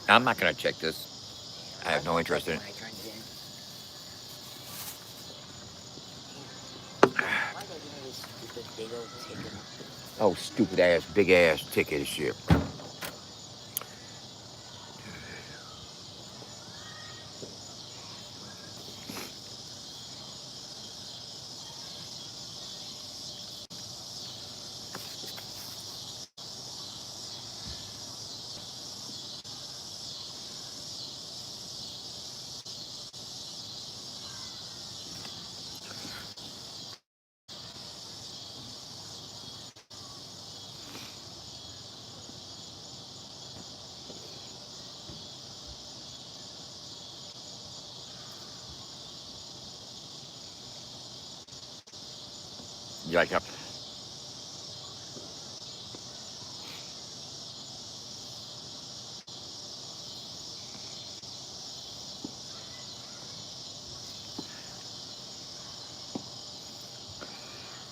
I'm not going to check this. I have no interest in it. Oh, stupid ass, big ass ticket of shit. You like that?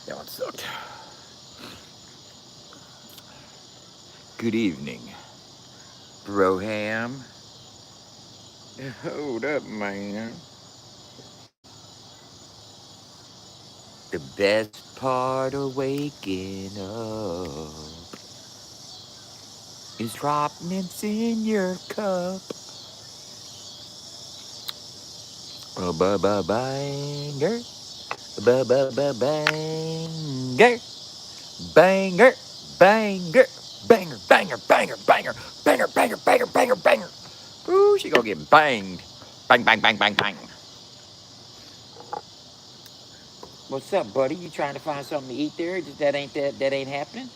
That one sucked. Good evening, Broham. Hold up, man. The best part of waking up is dropping in your cup. Banger, banger, banger, banger, banger, banger, banger, banger, banger, banger, banger, banger, banger. Ooh, she gonna get banged. Bang, bang, bang, bang, bang. What's up, buddy? You trying to find something to eat there? That ain't happening.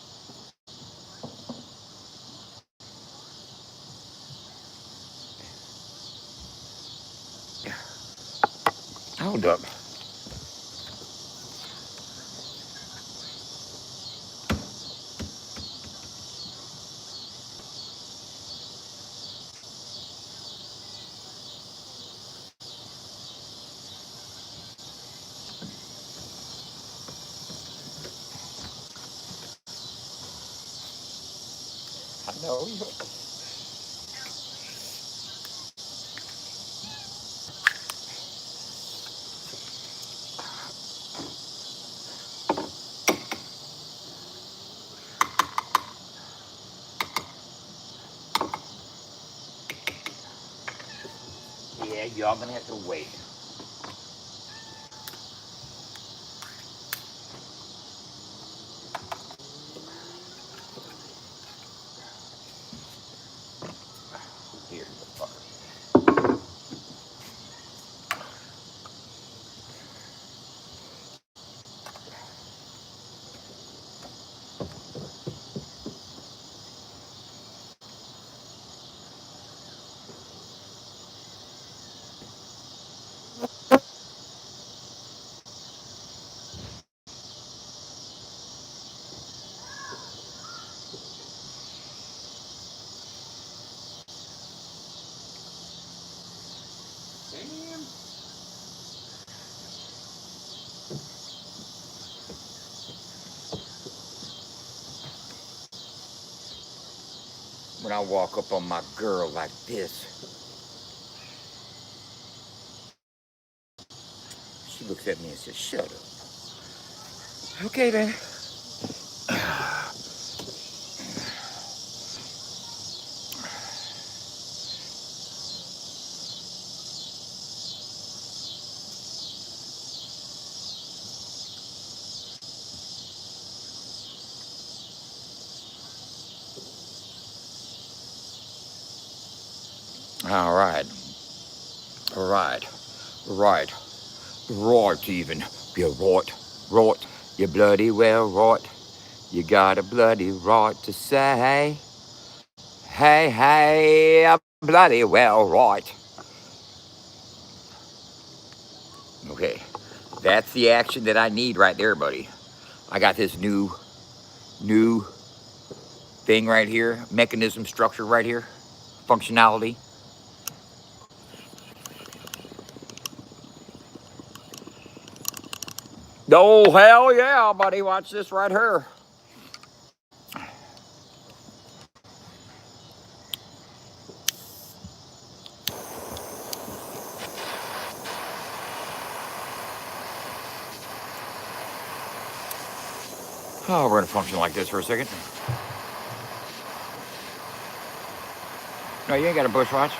Hold up. I know. Yeah, y'all gonna have to wait. Here, fucker. When I walk up on my girl like this, she looks at me and says, "Shut up." Okay, then. All right. All right. Right. Right, even. You're right. Right. You bloody well right. You got a bloody right to say, hey, hey, I'm bloody well right. Okay. That's the action that I need right there, buddy. I got this new thing right here, mechanism structure right here, functionality. Oh, hell yeah, buddy. Watch this right here. Oh, we're gonna function like this for a second. No, you ain't got a bush watch.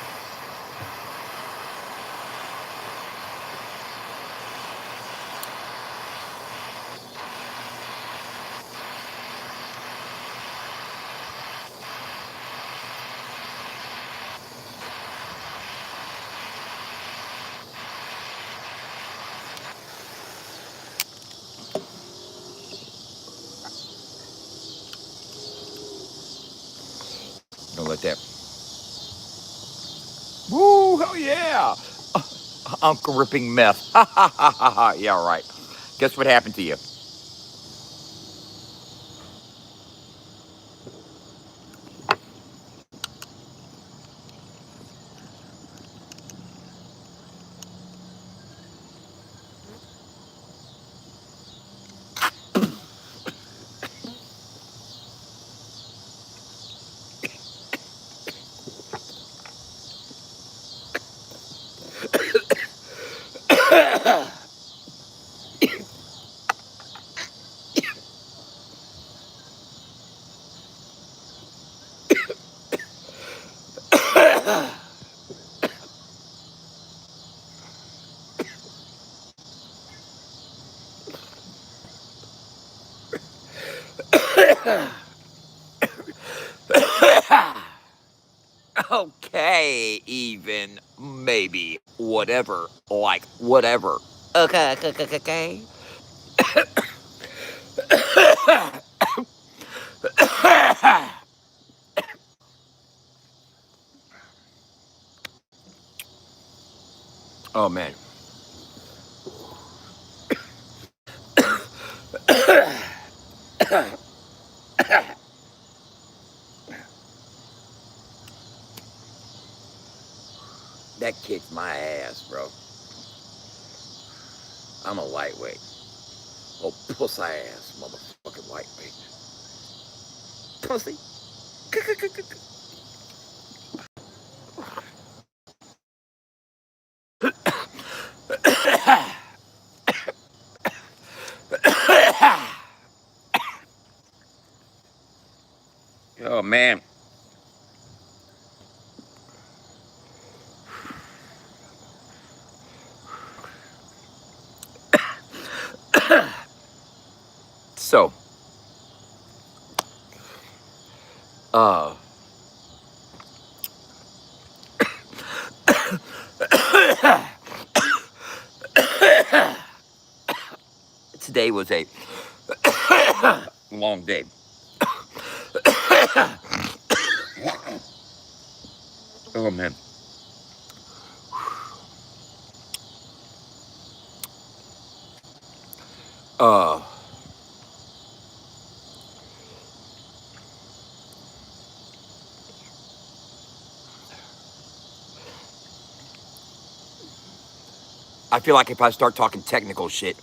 Don't let that. Woo! Hell yeah! Uncle ripping meth. Ha ha ha ha ha. Yeah, right. Guess what happened to you? Okay, even, maybe, whatever, like, whatever. Okay, okay, okay, okay. Oh, man. That kicked my ass, bro. I'm a lightweight. Oh, pussy ass, motherfucking lightweight. Pussy. Oh, man. So, uh, today was a long day. Oh, man. Uh, I feel like if I start talking technical shit,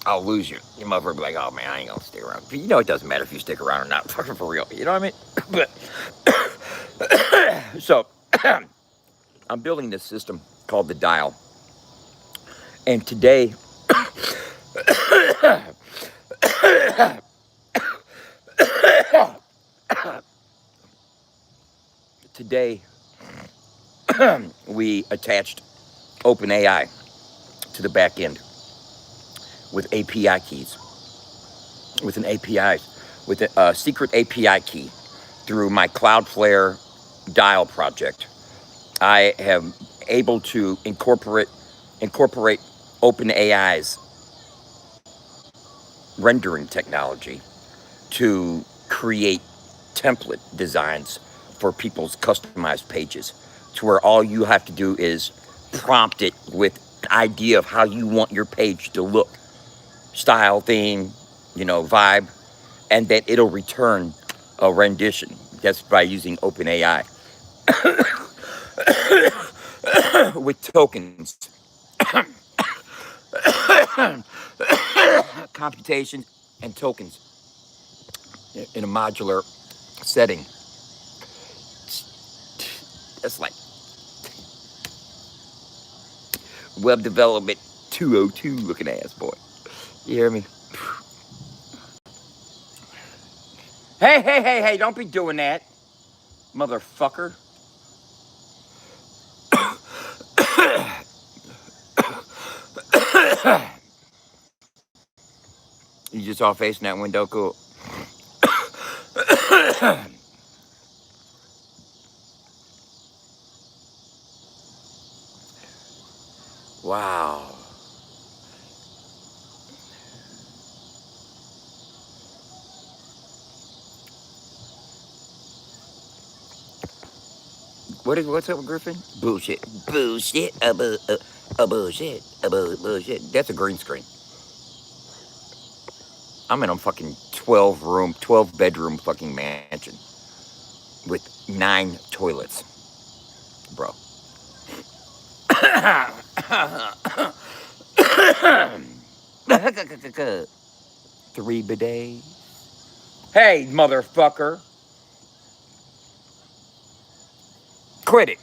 I'll lose you. Your mother will be like, oh, man, I ain't gonna stick around. But you know it doesn't matter if you stick around or not. Fucking for real. You know what I mean? But, so, I'm building this system called the dial. And today, today, we attached OpenAI to the back end with API keys, with an API, with a secret API key through my Cloudflare dial project. I am able to incorporate OpenAI's rendering technology to create template designs for people's customized pages, to where all you have to do is prompt it with the idea of how you want your page to look, style, theme, vibe, and then it'll return a rendition just by using OpenAI with tokens, computations, and tokens in a modular setting. That's like web development 202 looking ass, boy. You hear me? Hey, hey, hey, hey, don't be doing that, motherfucker. You just all facing that window, cool. Wow. What's up with Griffin? Bullshit. Bullshit. Bullshit. Bullshit. That's a green screen. I'm in a fucking 12 bedroom fucking mansion with 9 toilets, bro. 3 bidets. Hey, motherfucker. Quit it.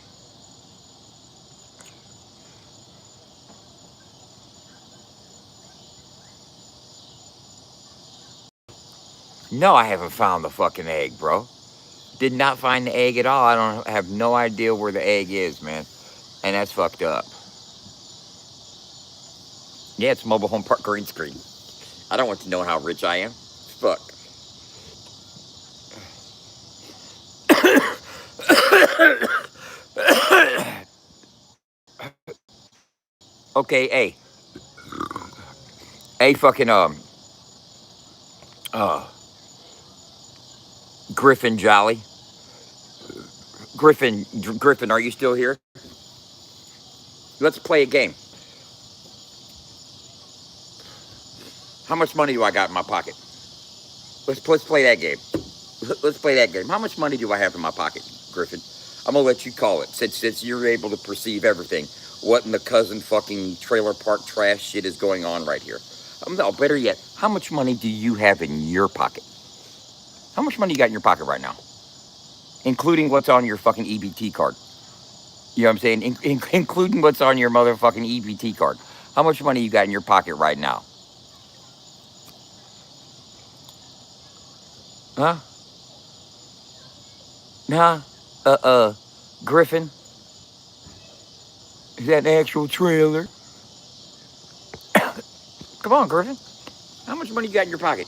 No, I haven't found the fucking egg, bro. Did not find the egg at all. I don't have no idea where the egg is, man. And that's fucked up. Yeah, it's mobile home park green screen. I don't want to know how rich I am. Fuck. Okay, hey. Hey, fucking, uh, Griffin Jolly. Griffin, are you still here? Let's play a game. How much money do I got in my pocket? Let's play that game. Let's play that game. How much money do I have in my pocket, Griffin? I'm gonna let you call it since you're able to perceive everything. What in the cousin fucking trailer park trash shit is going on right here? No, better yet, how much money do you have in your pocket? How much money you got in your pocket right now, including what's on your fucking EBT card? You know what I'm saying? Including what's on your motherfucking EBT card. How much money you got in your pocket right now? Huh? Nah? Griffin? Is that an actual trailer? Come on, Griffin. How much money you got in your pocket?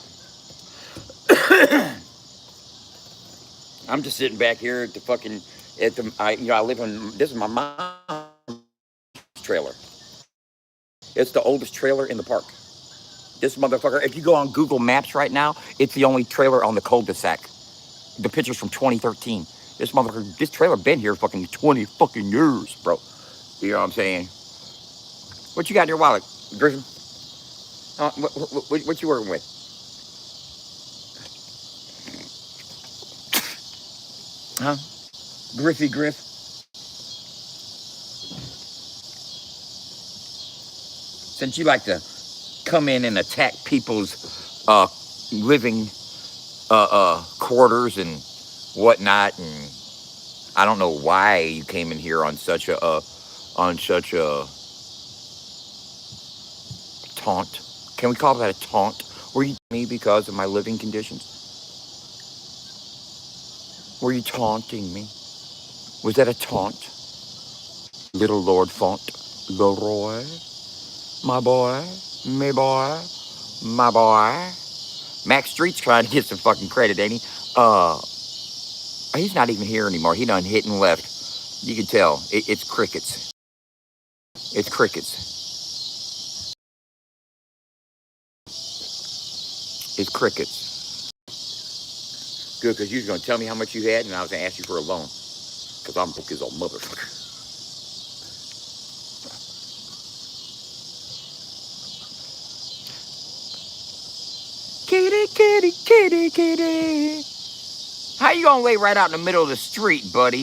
I'm just sitting back here at the fucking I live in this is my mom's trailer. It's the oldest trailer in the park. This motherfucker, if you go on Google Maps right now, it's the only trailer on the cul-de-sac. The picture's from 2013. This motherfucker, this trailer been here fucking 20 fucking years, bro. You know what I'm saying? What you got in your wallet, Griffin? What you working with? Huh? Griff? Since you like to come in and attack people's living quarters and whatnot, and I don't know why you came in here on such a taunt. Can we call that a taunt? Were you me because of my living conditions? Were you taunting me? Was that a taunt? Little Lord Font, Leroy, my boy, me boy, my boy. Max Street's trying to get some fucking credit, ain't he? He's not even here anymore. He done hit and left. You can tell. It's crickets. It's crickets. It's crickets. Good, because you was going to tell me how much you had, and I was going to ask you for a loan. Because I'm broke as old motherfucker. Kitty, kitty, kitty, kitty. How you going to lay right out in the middle of the street, buddy?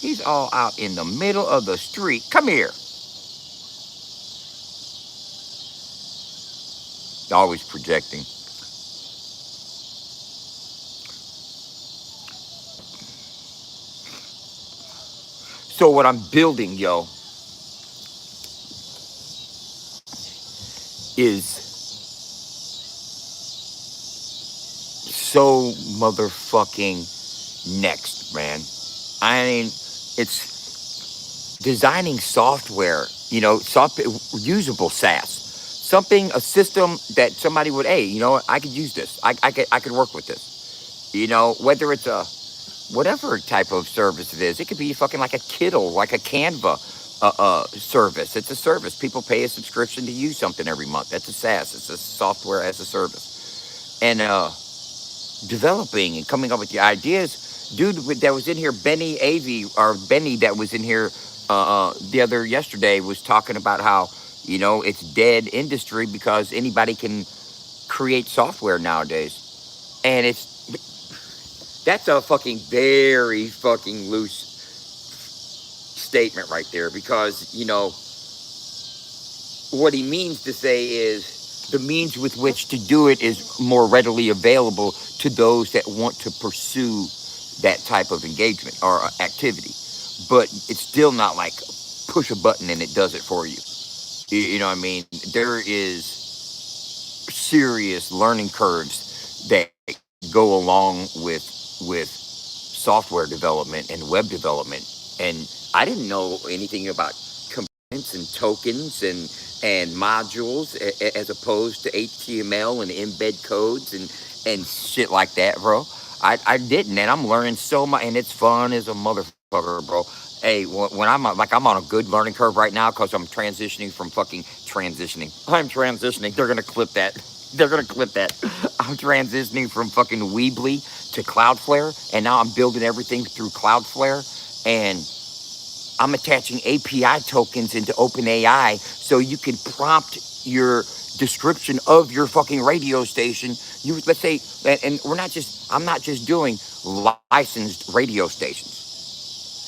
He's all out in the middle of the street. Come here. Always projecting. So what I'm building, yo, is so motherfucking next, man. I mean, it's designing software, usable SaaS, something, a system that somebody would, hey, I could use this. I could work with this. Whether it's a whatever type of service it is. It could be fucking like a Kiddle, like a Canva service. It's a service. People pay a subscription to use something every month. That's a SaaS. It's a software as a service. And developing and coming up with the ideas. Dude that was in here, Benny Avey, or Benny that was in here the other yesterday was talking about how, it's dead industry because anybody can create software nowadays. And that's a fucking very fucking loose statement right there because, what he means to say is the means with which to do it is more readily available to those that want to pursue that type of engagement or activity. But it's still not like push a button and it does it for you. You know what I mean? There is serious learning curves that go along with software development and web development. And I didn't know anything about components and tokens and modules as opposed to HTML and embed codes and shit like that, bro. I didn't, and I'm learning so much, and it's fun as a motherfucker, bro. Hey, when I'm on a good learning curve right now because I'm transitioning from fucking transitioning. I'm transitioning. They're gonna clip that. They're gonna clip that. I'm transitioning from fucking Weebly to Cloudflare, and now I'm building everything through Cloudflare, and I'm attaching API tokens into OpenAI so you can prompt your description of your fucking radio station. Let's say, and I'm not just doing licensed radio stations.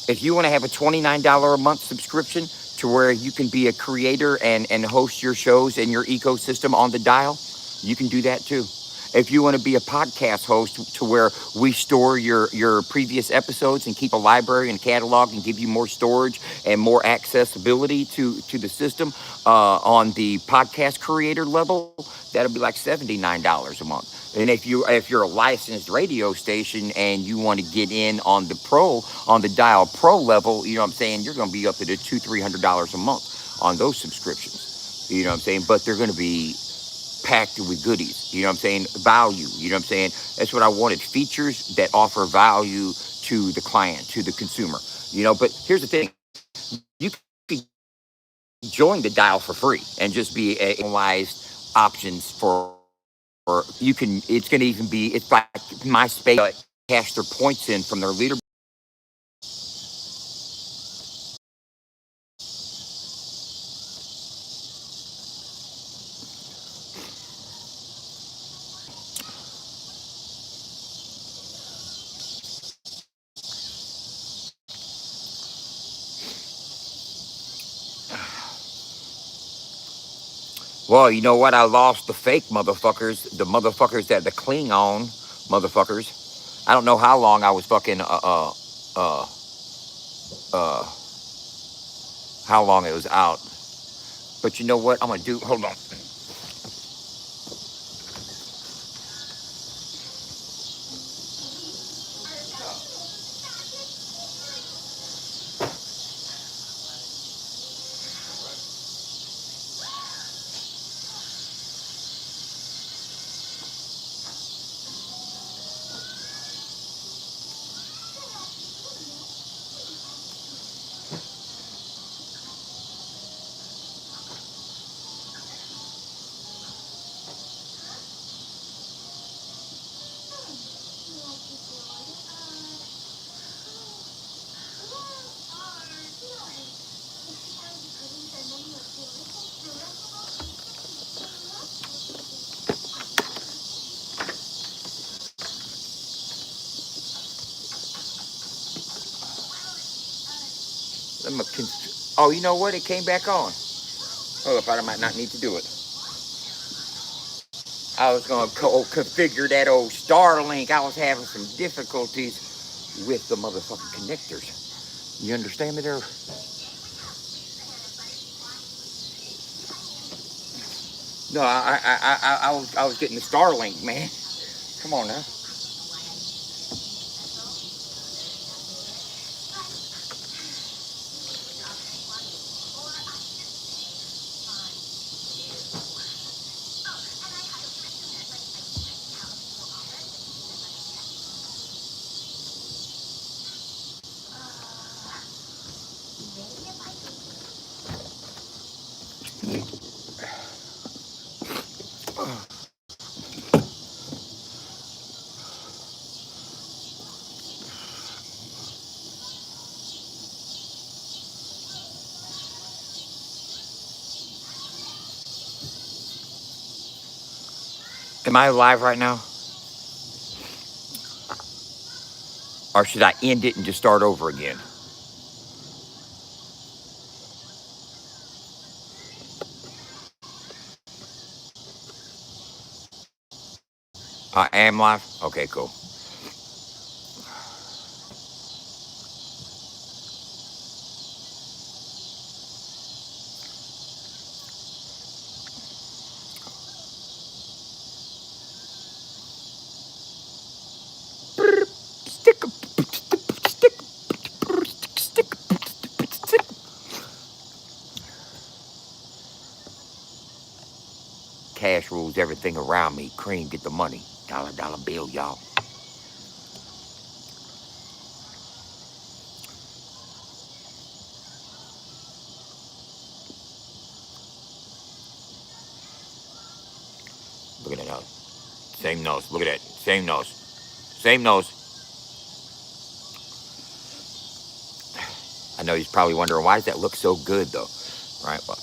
If you want to have a $29 a month subscription to where you can be a creator and host your shows and your ecosystem on the dial, you can do that too. If you want to be a podcast host to where we store your previous episodes and keep a library and catalog and give you more storage and more accessibility to the system on the podcast creator level, that'll be like $79 a month. And if you're a licensed radio station and you want to get in on the dial pro level, you know what I'm saying, you're going to be up to the $200-300 a month on those subscriptions. You know what I'm saying? But they're going to be packed with goodies, you know what I'm saying? Value, you know what I'm saying? That's what I wanted. Features that offer value to the client, to the consumer. But here's the thing. You can join the dial for free and just be analyzed options for you can it's gonna even be it's like MySpace cash their points in from their leader. Well, you know what? I lost the fake motherfuckers, the motherfuckers that the cling on motherfuckers. I don't know how long I was fucking uh uh how long it was out. But you know what? I'm gonna do. Hold on. Oh, you know what? It came back on. Hold up, I might not need to do it. I was gonna configure that old Starlink. I was having some difficulties with the motherfucking connectors. You understand me there? No, I was getting the Starlink, man. Come on now. Am I live right now? Or should I end it and just start over again? I am live? Okay, cool. Cash rules everything around me. Cream, get the money. Dollar, dollar bill, y'all. Look at that nose. Same nose. Look at that. Same nose. Same nose. I know he's probably wondering, why does that look so good, though? Right? Well,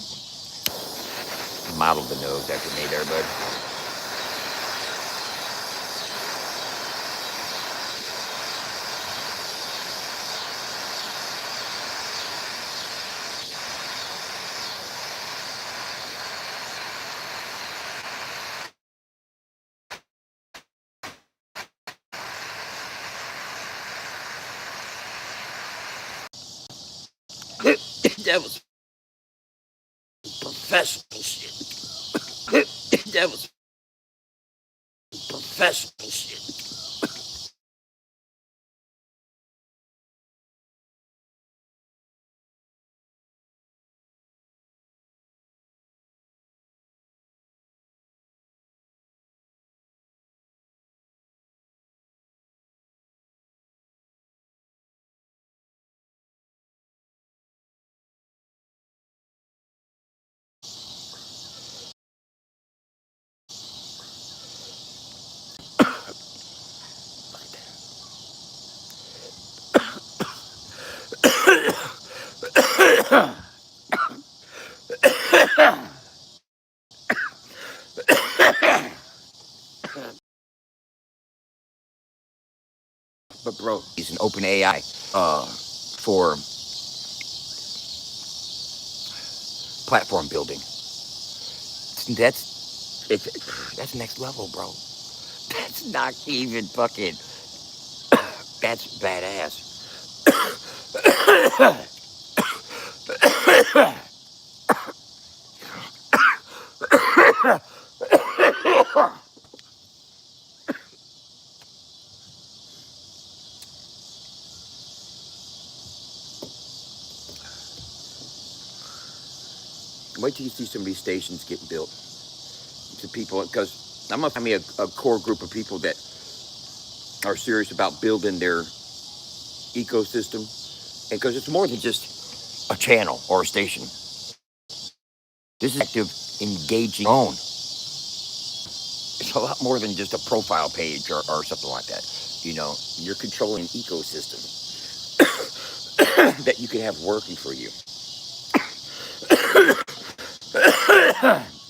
model the nose after me there, bud. That was professional shit. That was professional shit. But bro, he's an open AI for platform building. That's next level, bro. That's not even fucking. That's badass. Wait till you see some of these stations get built to people, because I'm gonna find me a core group of people that are serious about building their ecosystem, and because it's more than just a channel or a station. This is active, engaging own. It's a lot more than just a profile page or something like that. You know, you're controlling an ecosystem that you can have working for you.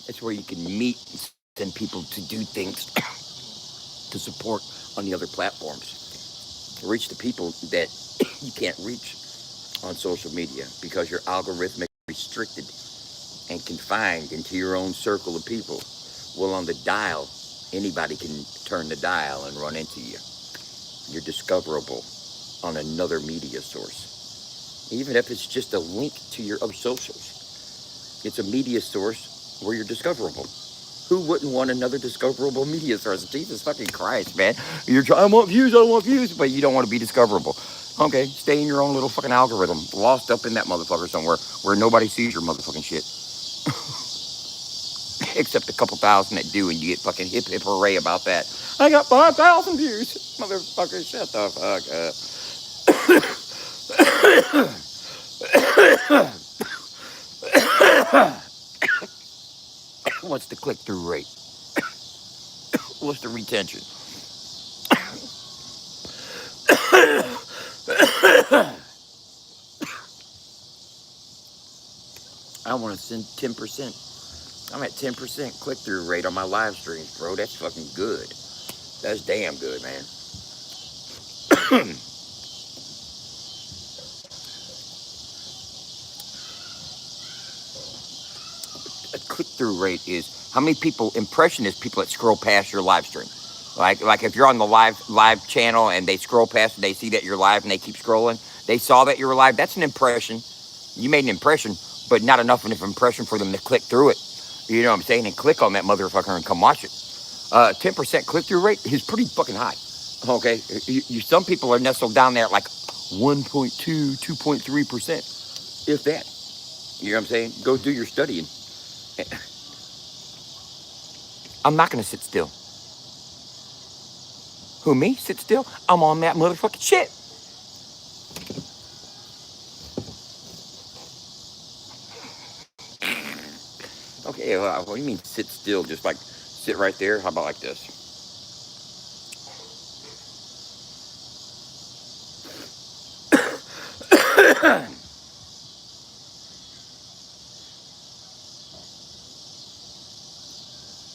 It's where you can meet and send people to do things to support on the other platforms, to reach the people that you can't reach on social media because you're algorithmic restricted and confined into your own circle of people. Well, on the dial, anybody can turn the dial and run into you. You're discoverable on another media source, even if it's just a link to your other socials. It's a media source where you're discoverable. Who wouldn't want another discoverable media source? Jesus fucking Christ, man. I want views, but you don't want to be discoverable. Okay, stay in your own little fucking algorithm, lost up in that motherfucker somewhere where nobody sees your motherfucking shit. Except a couple thousand that do, and you get fucking hip hip hooray about that. I got 5,000 views. Motherfucker, shut the fuck up. What's the click-through rate? What's the retention? I want to send 10%. I'm at 10% click-through rate on my live streams, bro. That's fucking good. That's damn good, man. A click-through rate is how many people, impressionist people that scroll past your live stream. Like if you're on the live channel and they scroll past and they see that you're live and they keep scrolling, they saw that you were live. That's an impression. You made an impression, but not enough of an impression for them to click through it. You know what I'm saying? And click on that motherfucker and come watch it. 10% click-through rate is pretty fucking high. Okay, some people are nestled down there at like 1.2, 2.3%, if that. You know what I'm saying? Go do your studying. I'm not gonna sit still. Who, me? Sit still? I'm on that motherfucking shit. Okay, what do you mean sit still? Just like sit right there? How about like this?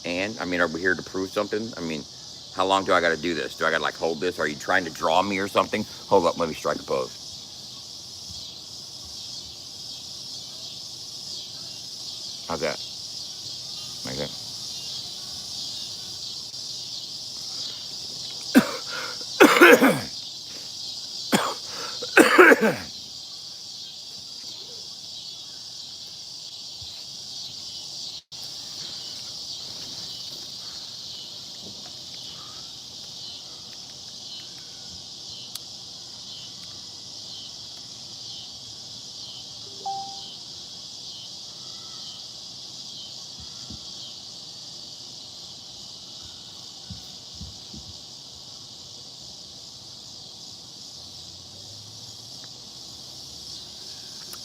And, I mean, are we here to prove something? I mean, how long do I gotta do this? Do I gotta like hold this? Are you trying to draw me or something? Hold up, let me strike a pose. How's that? Like that?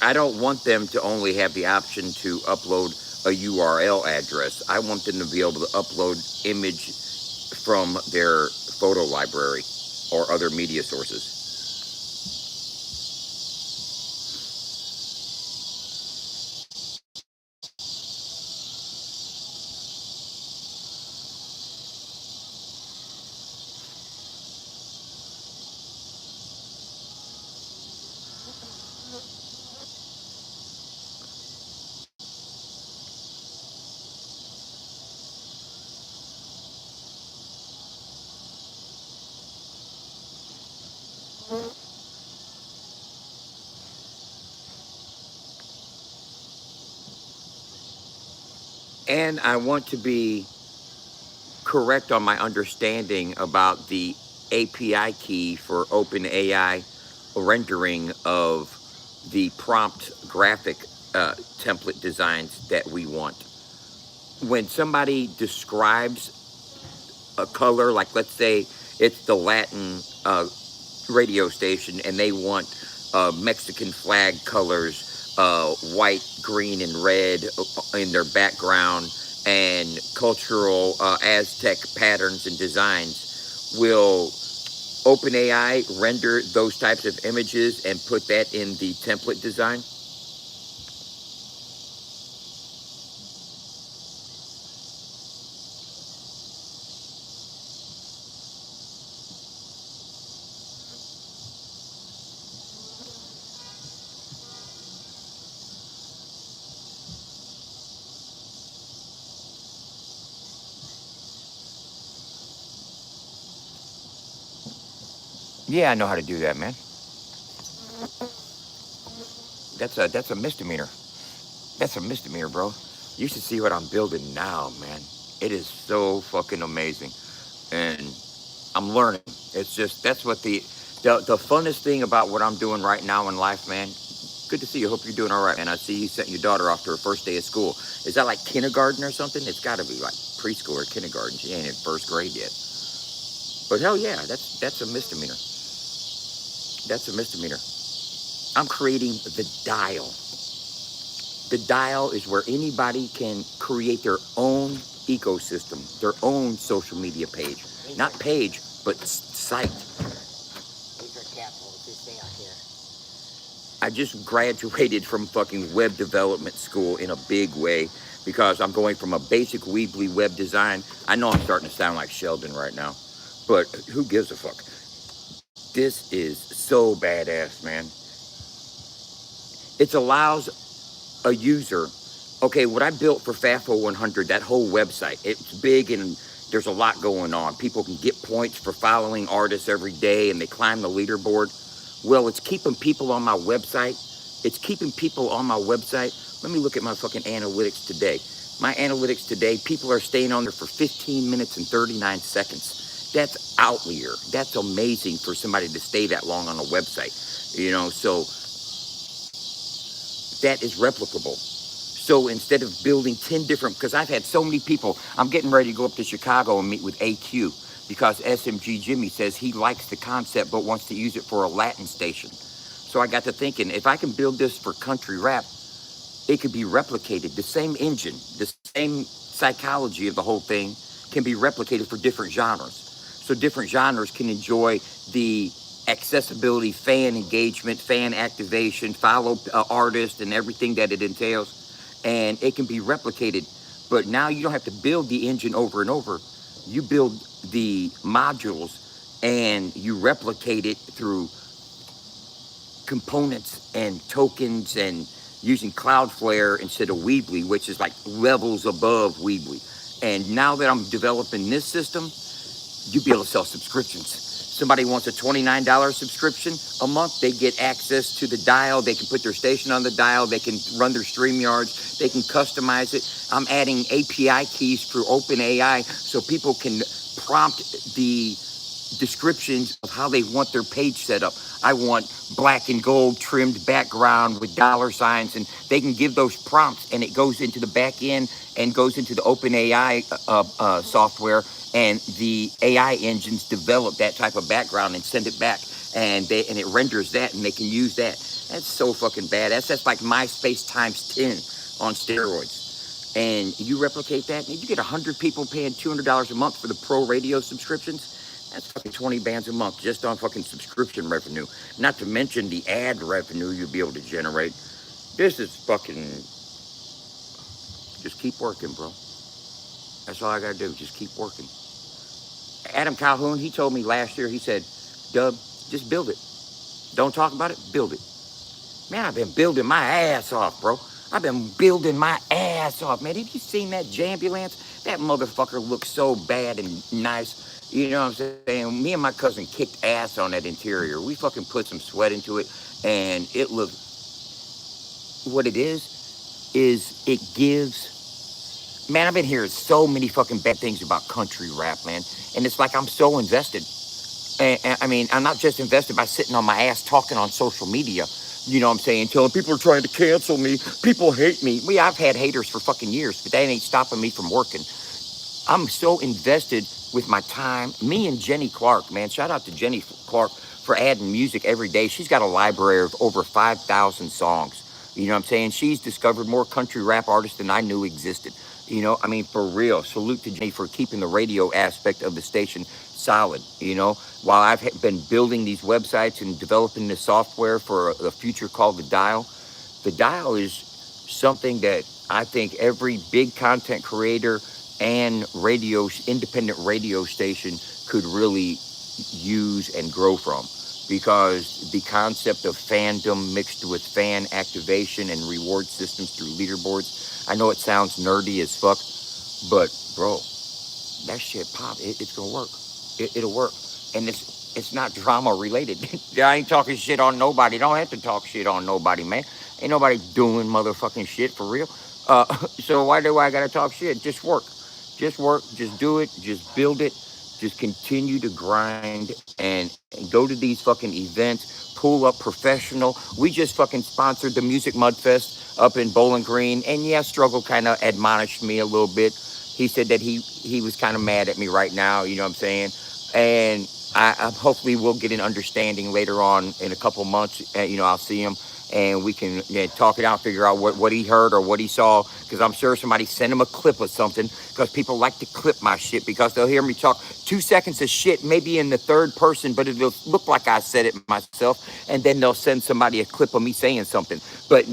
I don't want them to only have the option to upload a URL address. I want them to be able to upload image from their photo library or other media sources. And I want to be correct on my understanding about the API key for OpenAI rendering of the prompt graphic template designs that we want. When somebody describes a color, like let's say it's the Latin radio station and they want Mexican flag colors, white, green, and red in their background, and cultural Aztec patterns and designs, will OpenAI render those types of images and put that in the template design? Yeah, I know how to do that, man. That's a misdemeanor. That's a misdemeanor, bro. You should see what I'm building now, man. It is so fucking amazing. And I'm learning. It's just that's what the funnest thing about what I'm doing right now in life, man. Good to see you. Hope you're doing all right, man. I see you sent your daughter off to her first day of school. Is that like kindergarten or something? It's got to be like preschool or kindergarten. She ain't in first grade yet. But hell yeah, that's a misdemeanor. That's a misdemeanor. I'm creating the dial. The dial is where anybody can create their own ecosystem, their own social media page. Not page, but site. These are careful if you stay out here. I just graduated from fucking web development school in a big way because I'm going from a basic Weebly web design. I know I'm starting to sound like Sheldon right now, but who gives a fuck? This is so badass, man. It allows a user, okay, what I built for FAFO100, that whole website, it's big and there's a lot going on. People can get points for following artists every day and they climb the leaderboard. Well, it's keeping people on my website. It's keeping people on my website. Let me look at my fucking analytics today. My analytics today, people are staying on there for 15 minutes and 39 seconds. That's outlier. That's amazing for somebody to stay that long on a website. So that is replicable. So instead of building 10 different, because I've had so many people, I'm getting ready to go up to Chicago and meet with AQ because SMG Jimmy says he likes the concept but wants to use it for a Latin station. So I got to thinking, if I can build this for country rap, it could be replicated. The same engine, the same psychology of the whole thing can be replicated for different genres. So different genres can enjoy the accessibility, fan engagement, fan activation, follow artists and everything that it entails. And it can be replicated. But now you don't have to build the engine over and over. You build the modules and you replicate it through components and tokens and using Cloudflare instead of Weebly, which is like levels above Weebly. And now that I'm developing this system, you'll be able to sell subscriptions. Somebody wants a $29 subscription a month, they get access to the dial, they can put their station on the dial, they can run their StreamYards, they can customize it. I'm adding API keys for OpenAI so people can prompt the descriptions of how they want their page set up. I want black and gold trimmed background with dollar signs, and they can give those prompts, and it goes into the back end and goes into the OpenAI software, and the AI engines develop that type of background and send it back, and it renders that, and they can use that. That's so fucking badass. That's like MySpace times 10 on steroids. And you replicate that, and you get 100 people paying $200 a month for the pro radio subscriptions. That's fucking 20 bands a month just on fucking subscription revenue. Not to mention the ad revenue you'll be able to generate. This is fucking... Just keep working, bro. That's all I gotta do. Just keep working. Adam Calhoun, he told me last year, he said, Dub, just build it. Don't talk about it, build it. Man, I've been building my ass off, bro. I've been building my ass off, man. Have you seen that Jambulance? That motherfucker looks so bad and nice. You know what I'm saying? Me and my cousin kicked ass on that interior. We fucking put some sweat into it, and it looked... What it is it gives... Man, I've been hearing so many fucking bad things about country rap, man. And it's like I'm so invested. And I mean, I'm not just invested by sitting on my ass talking on social media. You know what I'm saying? Telling people are trying to cancel me. People hate me. I've had haters for fucking years, but that ain't stopping me from working. I'm so invested with my time. Me and Jenny Clark, man. Shout out to Jenny Clark for adding music every day. She's got a library of over 5,000 songs. You know what I'm saying? She's discovered more country rap artists than I knew existed. You know, I mean, for real. Salute to Jenny for keeping the radio aspect of the station solid, you know. While I've been building these websites and developing the software for a future called the dial is something that I think every big content creator and independent radio station could really use and grow from, because the concept of fandom mixed with fan activation and reward systems through leaderboards, I know it sounds nerdy as fuck, but bro, that shit pop, it's gonna work. It'll work. And it's not drama related. I ain't talking shit on nobody. Don't have to talk shit on nobody, man. Ain't nobody doing motherfucking shit for real. So why do I gotta talk shit? Just work. Just work. Just do it. Just build it. Just continue to grind and go to these fucking events. Pull up professional. We just fucking sponsored the Music Mud Fest up in Bowling Green. And yeah, Struggle kind of admonished me a little bit. He said that he was kind of mad at me right now. You know what I'm saying? And I hopefully we'll get an understanding later on in a couple months. You know, I'll see him and we can talk it out, figure out what he heard or what he saw. Because I'm sure somebody sent him a clip of something. Because people like to clip my shit because they'll hear me talk 2 seconds of shit, maybe in the third person, but it'll look like I said it myself. And then they'll send somebody a clip of me saying something. But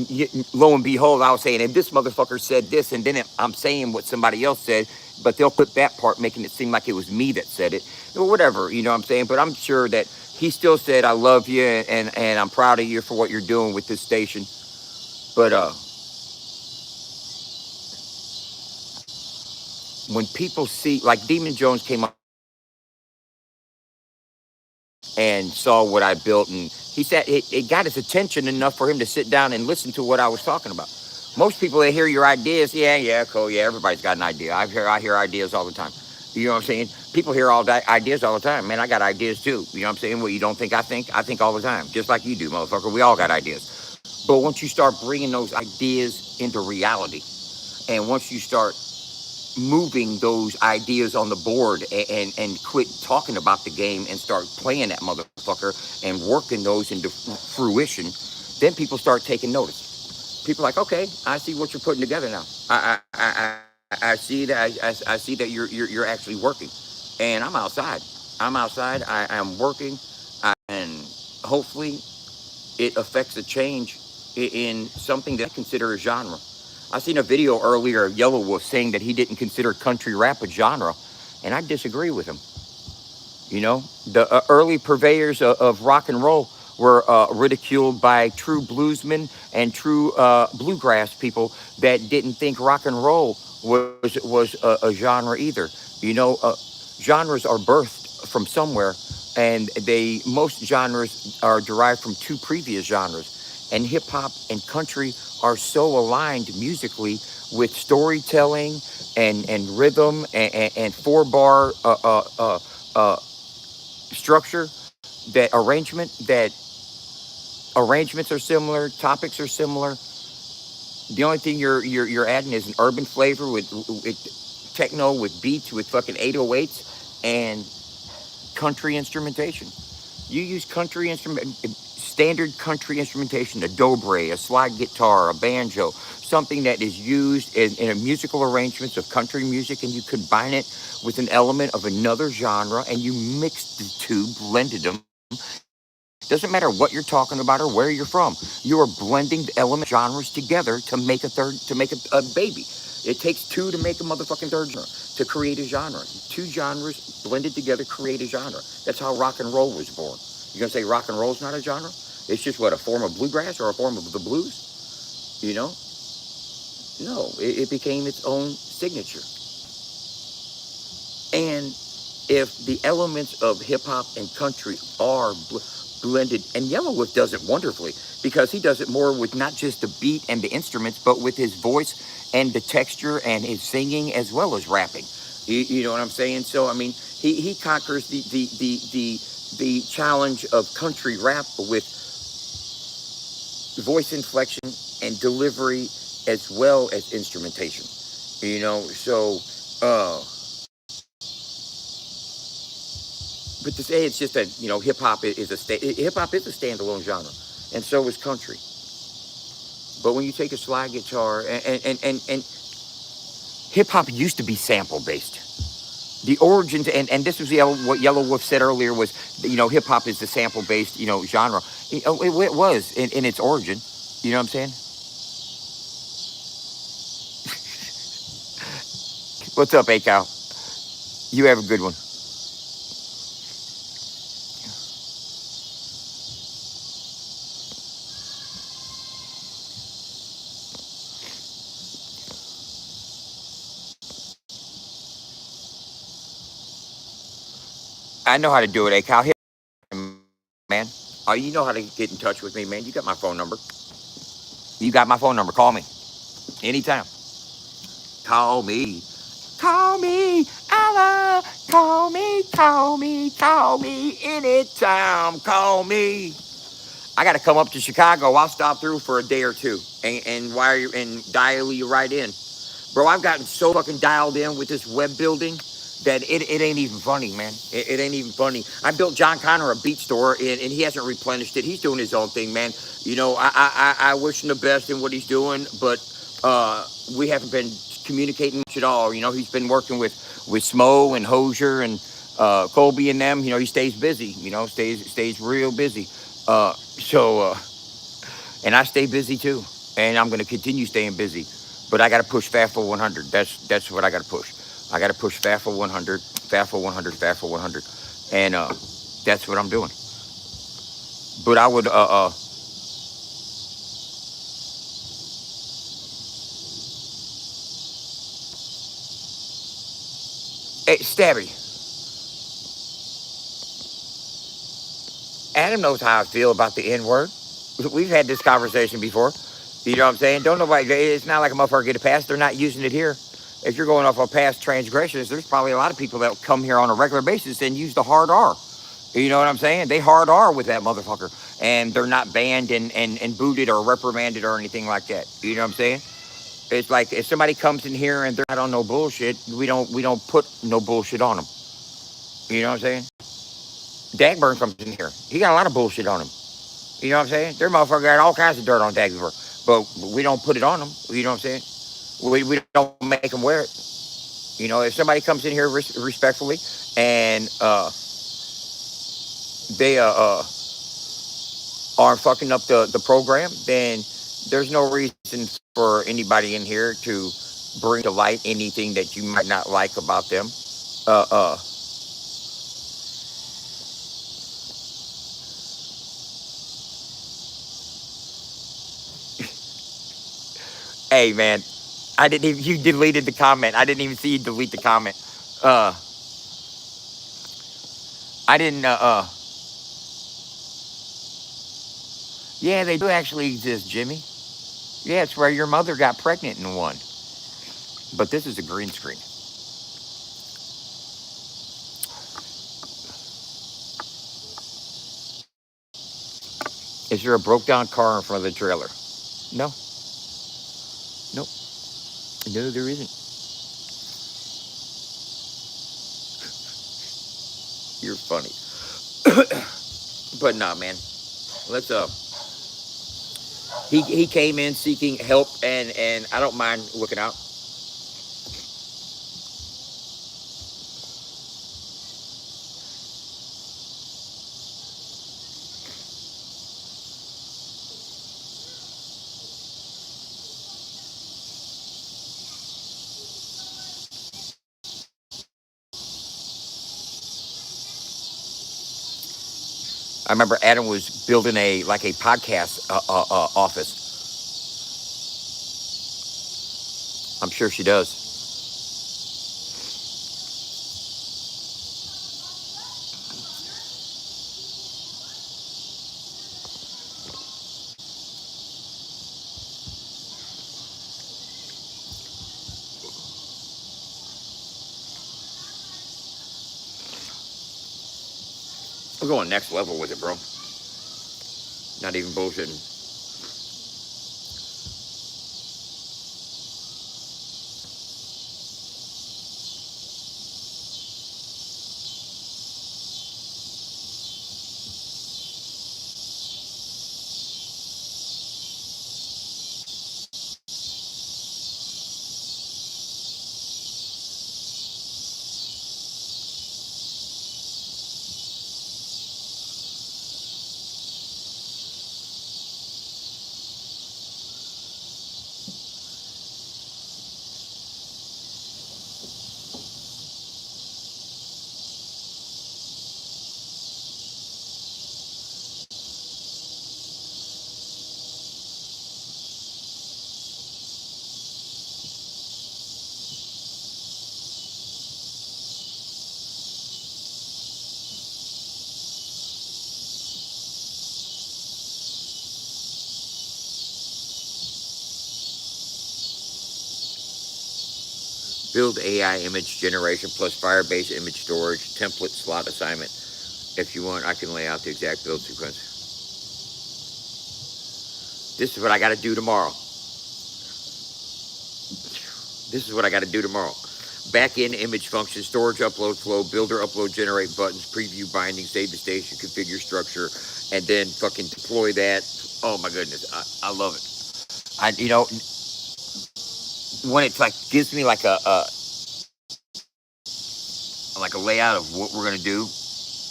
lo and behold, I was saying, and this motherfucker said this, and then I'm saying what somebody else said, but they'll clip that part, making it seem like it was me that said it, or whatever, you know what I'm saying? But I'm sure that he still said, I love you, and I'm proud of you for what you're doing with this station. But when people see, like Demon Jones came up and saw what I built, and he said it got his attention enough for him to sit down and listen to what I was talking about. Most people, they hear your ideas, yeah, cool, yeah, everybody's got an idea. I hear ideas all the time. You know what I'm saying? People hear ideas all the time. Man, I got ideas too. You know what I'm saying? What you don't think I think all the time, just like you do, motherfucker. We all got ideas. But once you start bringing those ideas into reality, and once you start moving those ideas on the board, and quit talking about the game and start playing that motherfucker and working those into fruition, then people start taking notice. People are like, okay, I see what you're putting together now. I see that. I see that you're actually working, and I'm outside. I'm outside. I am working, and hopefully it affects a change in something that I consider a genre. I seen a video earlier of Yellow Wolf saying that he didn't consider country rap a genre, and I disagree with him. You know, the early purveyors of rock and roll were ridiculed by true bluesmen and true bluegrass people that didn't think rock and roll was a genre either. You know, genres are birthed from somewhere, and most genres are derived from two previous genres. And hip hop and country are so aligned musically with storytelling and rhythm and 4 bar structure, that arrangements are similar, topics are similar. The only thing you're adding is an urban flavor with techno, with beats, with fucking 808s, and country instrumentation. You use standard country instrumentation, a dobro, a slide guitar, a banjo, something that is used in a musical arrangements of country music, and you combine it with an element of another genre, and you mix the two, blended them. Doesn't matter what you're talking about or where you're from. You are blending the element genres together to make a baby. It takes two to make a motherfucking third genre, to create a genre. Two genres blended together create a genre. That's how rock and roll was born. You're gonna say rock and roll's not a genre? It's just what, a form of bluegrass or a form of the blues? You know? No, it became its own signature. And if the elements of hip hop and country are blended, and Yellowwood does it wonderfully because he does it more with not just the beat and the instruments, but with his voice and the texture and his singing as well as rapping. You know what I'm saying? So I mean, he conquers the challenge of country rap with voice inflection and delivery as well as instrumentation. You know, so but to say it's just that, you know, hip hop is a standalone genre, and so is country. But when you take a slide guitar, and hip hop used to be sample based. The origins, and this was what Yellow Wolf said earlier was, you know, hip hop is the sample based, you know, genre. It was in its origin. You know what I'm saying? What's up, A-Cow? You have a good one. I know how to do it, A-Cow. Hit man. You know how to get in touch with me, man. You got my phone number. You got my phone number. Call me anytime. Call me. Call me. Allah. Call me anytime. Call me. I got to come up to Chicago. I'll stop through for a day or two and wire you and dial you right in. Bro, I've gotten so fucking dialed in with this web building. that it ain't even funny, man. It ain't even funny. I built John Connor a beat store, and he hasn't replenished it. He's doing his own thing, man. You know, I wish him the best in what he's doing, but we haven't been communicating much at all. You know, he's been working with Smo and Hosier and Colby and them. You know, he stays busy. You know, stays real busy. And I stay busy too, and I'm going to continue staying busy. But I got to push FAFO 100. That's what I got to push. I got to push FAFO 100, FAFO 100, FAFO 100, and that's what I'm doing. But I would hey, Stabby. Adam knows how I feel about the N word. We've had this conversation before. You know what I'm saying? Don't nobody. It's not like a motherfucker get a pass. They're not using it here. If you're going off of past transgressions, there's probably a lot of people that come here on a regular basis and use the hard R. You know what I'm saying? They hard R with that motherfucker, and they're not banned and booted or reprimanded or anything like that. You know what I'm saying? It's like if somebody comes in here and they're not on no bullshit, we don't put no bullshit on them. You know what I'm saying? Dagburn comes in here. He got a lot of bullshit on him. You know what I'm saying? Their motherfucker got all kinds of dirt on Dagburn, but we don't put it on them. You know what I'm saying? We don't make them wear it. You know, if somebody comes in here respectfully and they are fucking up the program, then there's no reason for anybody in here to bring to light anything that you might not like about them. Uh, uh, hey man, I didn't even, you deleted the comment. I didn't even see you delete the comment. Uh, I didn't, yeah, they do actually exist, Jimmy. Yeah, it's where your mother got pregnant in one. But this is a green screen. Is there a broke down car in front of the trailer? No, nope, no, there isn't. You're funny. But nah, man. Let's he came in seeking help, and I don't mind looking out. I remember Adam was building a podcast office. I'm sure she does. We're going next level with it, bro. Not even bullshitting. Build AI image generation plus Firebase image storage template slot assignment. If you want, I can lay out the exact build sequence. This is what I got to do tomorrow. This is what I got to do tomorrow. Back-end image function, storage, upload, flow, builder, upload, generate buttons, preview, binding, save the station, configure structure, and then fucking deploy that. Oh my goodness, I love it. When it's like gives me like a layout of what we're gonna do,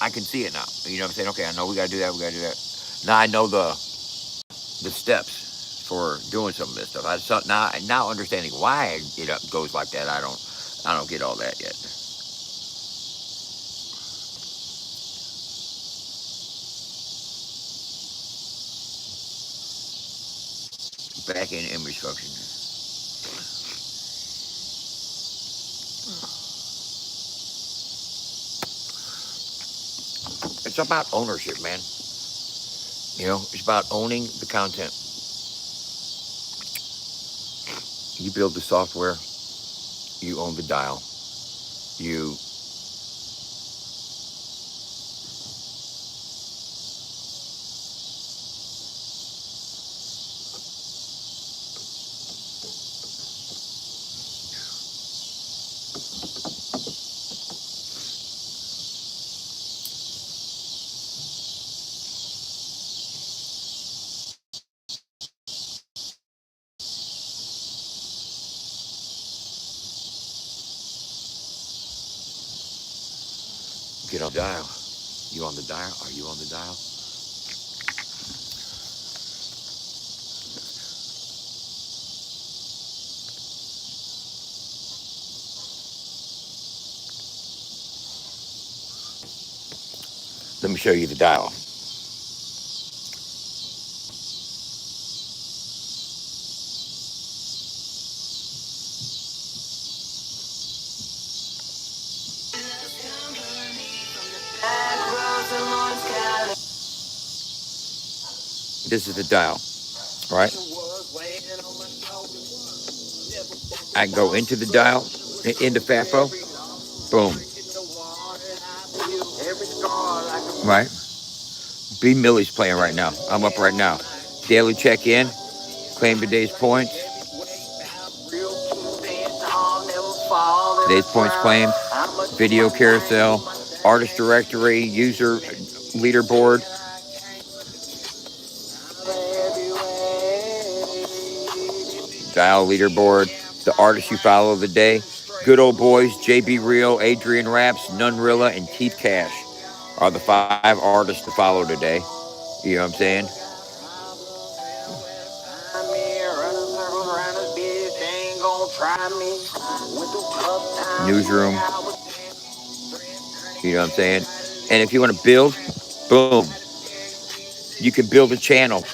I can see it now. You know what I'm saying? Okay, I know we gotta do that. We gotta do that. Now I know the steps for doing some of this stuff. Now understanding why it goes like that. I don't get all that yet. Back end image function. It's about ownership, man. It's about owning the content. You build the software, you own the dial. You get on the dial. You on the dial? Are you on the dial? Let me show you the dial. This is the dial, right? I can go into the dial, into FAFO, boom, right? B Millie's playing right now. I'm up right now. Daily check-in, claim today's points. Today's points claimed, video carousel, artist directory, user leaderboard. Dial leaderboard, the artists you follow of the day. Good Old Boys, JB Real, Adrian Raps, Nunrilla, and Keith Cash are the 5 artists to follow today. You know what I'm saying? Newsroom. You know what I'm saying? And if you want to build, boom, you can build a channel.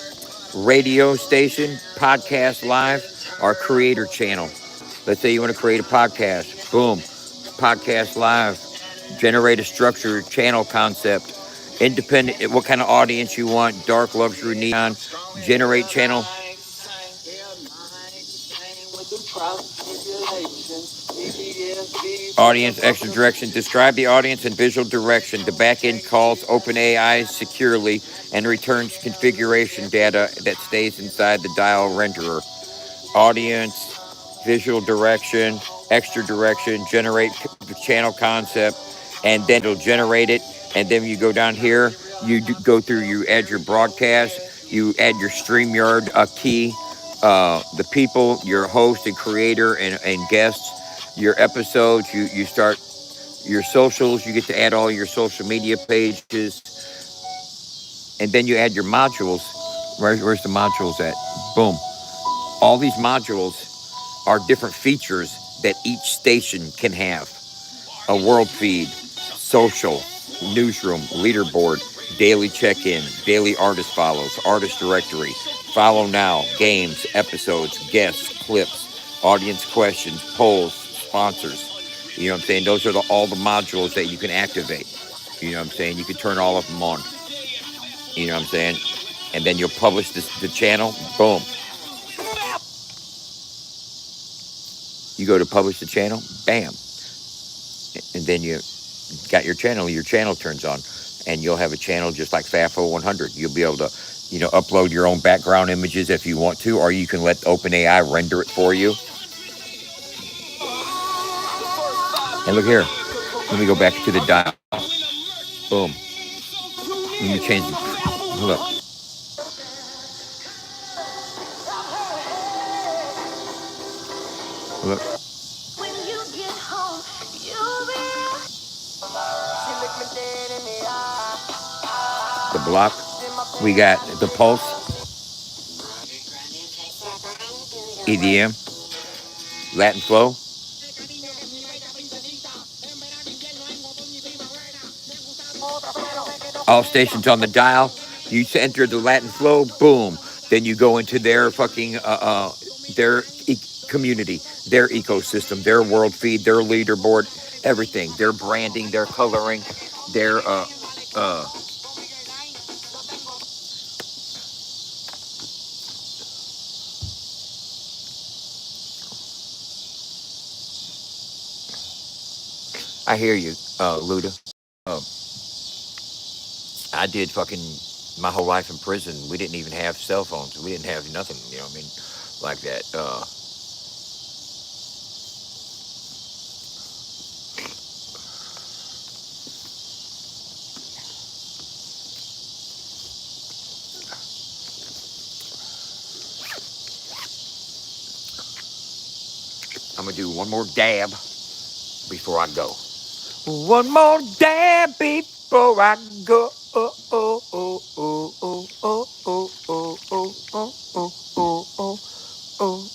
Radio station, podcast live, or creator channel. Let's say you want to create a podcast. Boom, podcast live. Generate a structured channel concept. Independent, what kind of audience you want, dark, luxury, neon. Generate channel. Audience extra direction. Describe the audience in visual direction. The backend calls OpenAI securely and returns configuration data that stays inside the dial renderer. Audience, visual direction, extra direction, generate the channel concept, and then it'll generate it. And then you go down here, go through, you add your broadcast, you add your StreamYard key, the people, your host and creator and guests, your episodes, you start your socials, you get to add all your social media pages, and then you add your modules. Where's the modules at? Boom. All these modules are different features that each station can have. A world feed, social, newsroom, leaderboard, daily check-in, daily artist follows, artist directory, follow now, games, episodes, guests, clips, audience questions, polls, sponsors. You know what I'm saying? Those are all the modules that you can activate. You know what I'm saying? You can turn all of them on. You know what I'm saying? And then you'll publish the channel. Boom. You go to publish the channel. Bam. And then you got your channel turns on, and you'll have a channel just like FAFO100. You'll be able to, upload your own background images if you want to, or you can let OpenAI render it for you. And look here. Let me go back to the dial. Boom. Let me change the. Hold up. Hold up. The block. We got the pulse, EDM, Latin flow. All stations on the dial. You enter the Latin flow, boom. Then you go into their fucking their community, their ecosystem, their world feed, their leaderboard, everything. Their branding, their coloring, their uh. I hear you, Luda. Uh, I did fucking my whole life in prison. We didn't even have cell phones. We didn't have nothing. You know what I mean? Like that. I'm gonna do one more dab before I go. One more dab before I go. Oh, oh, oh, oh, oh, oh, oh, oh, oh, oh, oh, oh, oh, oh.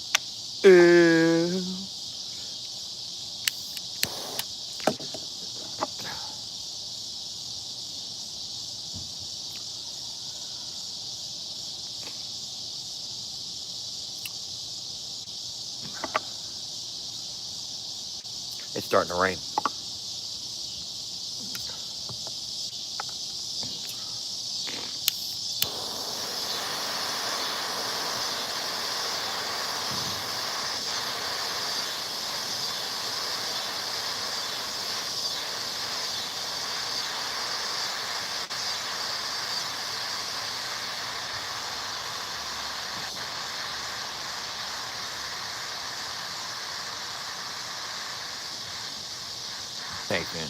It's starting to rain. Thanks, man.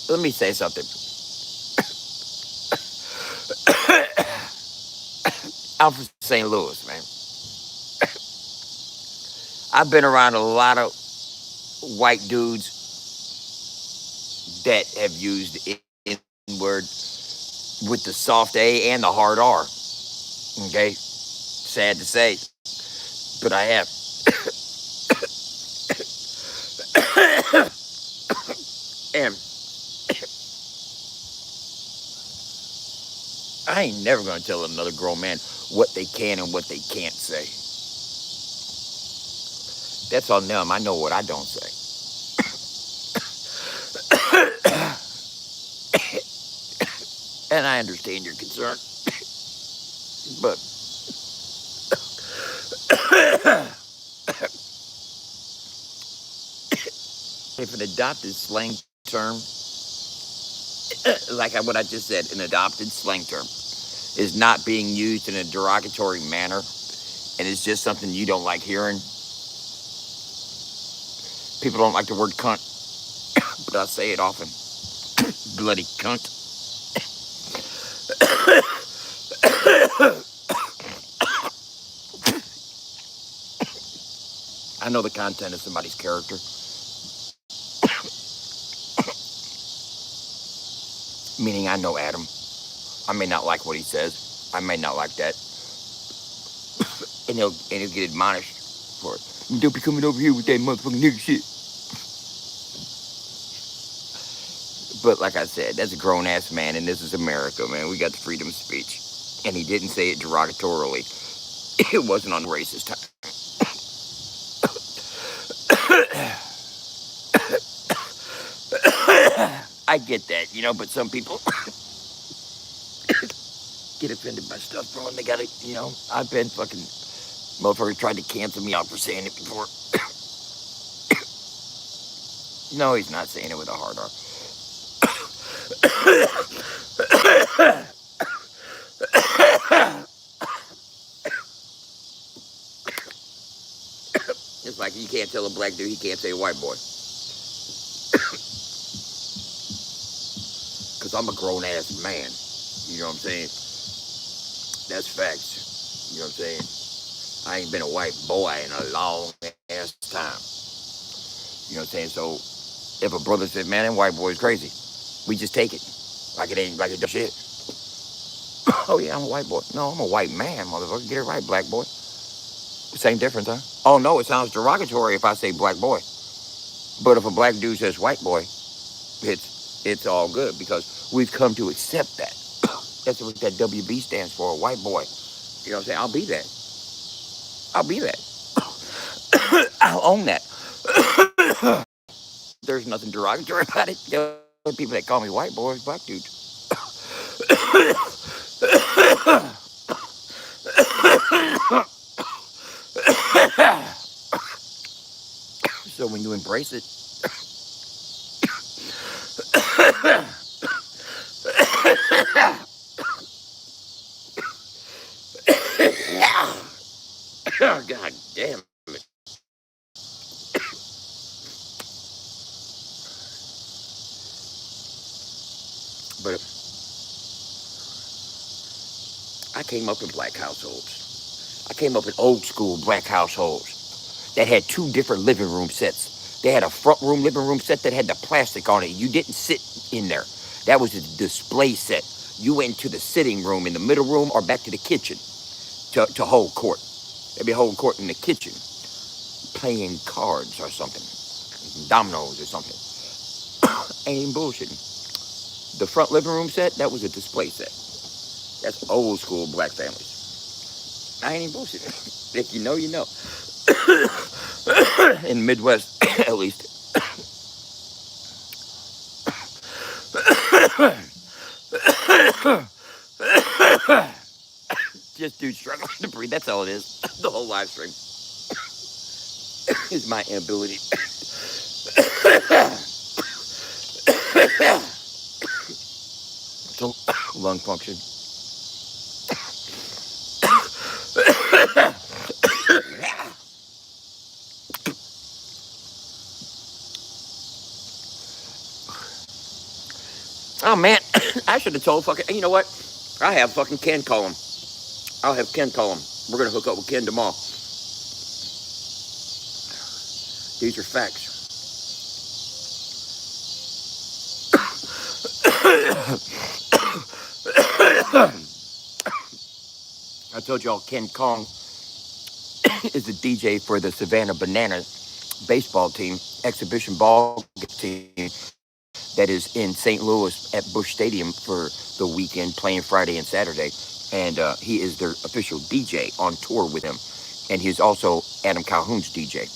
Let me say something. I'm from St. Louis, man. I've been around a lot of white dudes that have used the N word with the soft A and the hard R. Okay? Sad to say, but I have. And I ain't never gonna tell another grown man what they can and what they can't say. That's on them. I know what I don't say. And I understand your concern. But if an adopted slang term, like what I just said, an adopted slang term, is not being used in a derogatory manner, and it's just something you don't like hearing. People don't like the word cunt, but I say it often. Bloody cunt. I know the content of somebody's character, meaning I know Adam. I may not like what he says. I may not like that, and he'll get admonished for it. Don't be coming over here with that motherfucking nigga shit. But like I said, that's a grown ass man, and this is America, man. We got the freedom of speech, and he didn't say it derogatorily. It wasn't on racist time. I get that, but some people get offended by stuff, bro, and they gotta, I've been fucking, motherfucker tried to cancel me out for saying it before. No, he's not saying it with a hard R. It's like you can't tell a black dude he can't say a white boy. Because I'm a grown-ass man. You know what I'm saying? That's facts. You know what I'm saying? I ain't been a white boy in a long-ass time. You know what I'm saying? So, if a brother said, man, that white boy is crazy, we just take it. Like it ain't, like it does shit. Oh, yeah, I'm a white boy. No, I'm a white man, motherfucker. Get it right, black boy. Same difference, huh? Oh, no, it sounds derogatory if I say black boy. But if a black dude says white boy, it's all good because we've come to accept that. That's what that WB stands for, a white boy. You know what I'm saying? I'll be that. I'll be that. I'll own that. There's nothing derogatory about it. There are people that call me white boys, black dudes. So when you embrace it, oh, God damn it. But I came up in black households. I came up in old school black households that had two different living room sets. They had a front room living room set that had the plastic on it. You didn't sit in there. That was a display set. You went to the sitting room in the middle room or back to the kitchen to hold court. They'd be holding court in the kitchen, playing cards or something, dominoes or something. Ain't even bullshitting. The front living room set, that was a display set. That's old school black families. I ain't even bullshitting. If you know, you know. In the Midwest, at least. Just dude struggling to breathe. That's all it is. The whole live stream is my inability. So, lung function. Oh man, I should have told fucking. You know what? I have fucking Ken call him. I'll have Ken call him. We're gonna hook up with Ken tomorrow. These are facts. I told y'all Ken Kong is the DJ for the Savannah Bananas baseball team, exhibition ball team that is in St. Louis at Busch Stadium for the weekend, playing Friday and Saturday. And he is their official DJ on tour with him. And he's also Adam Calhoun's DJ.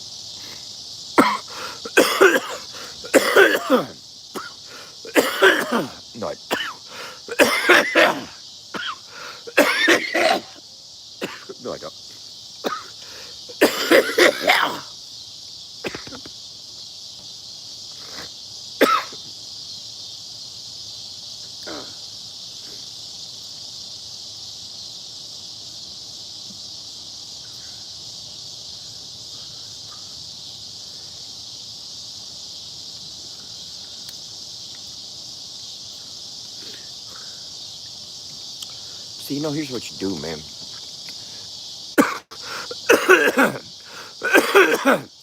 No, no, I don't. See, here's what you do, man.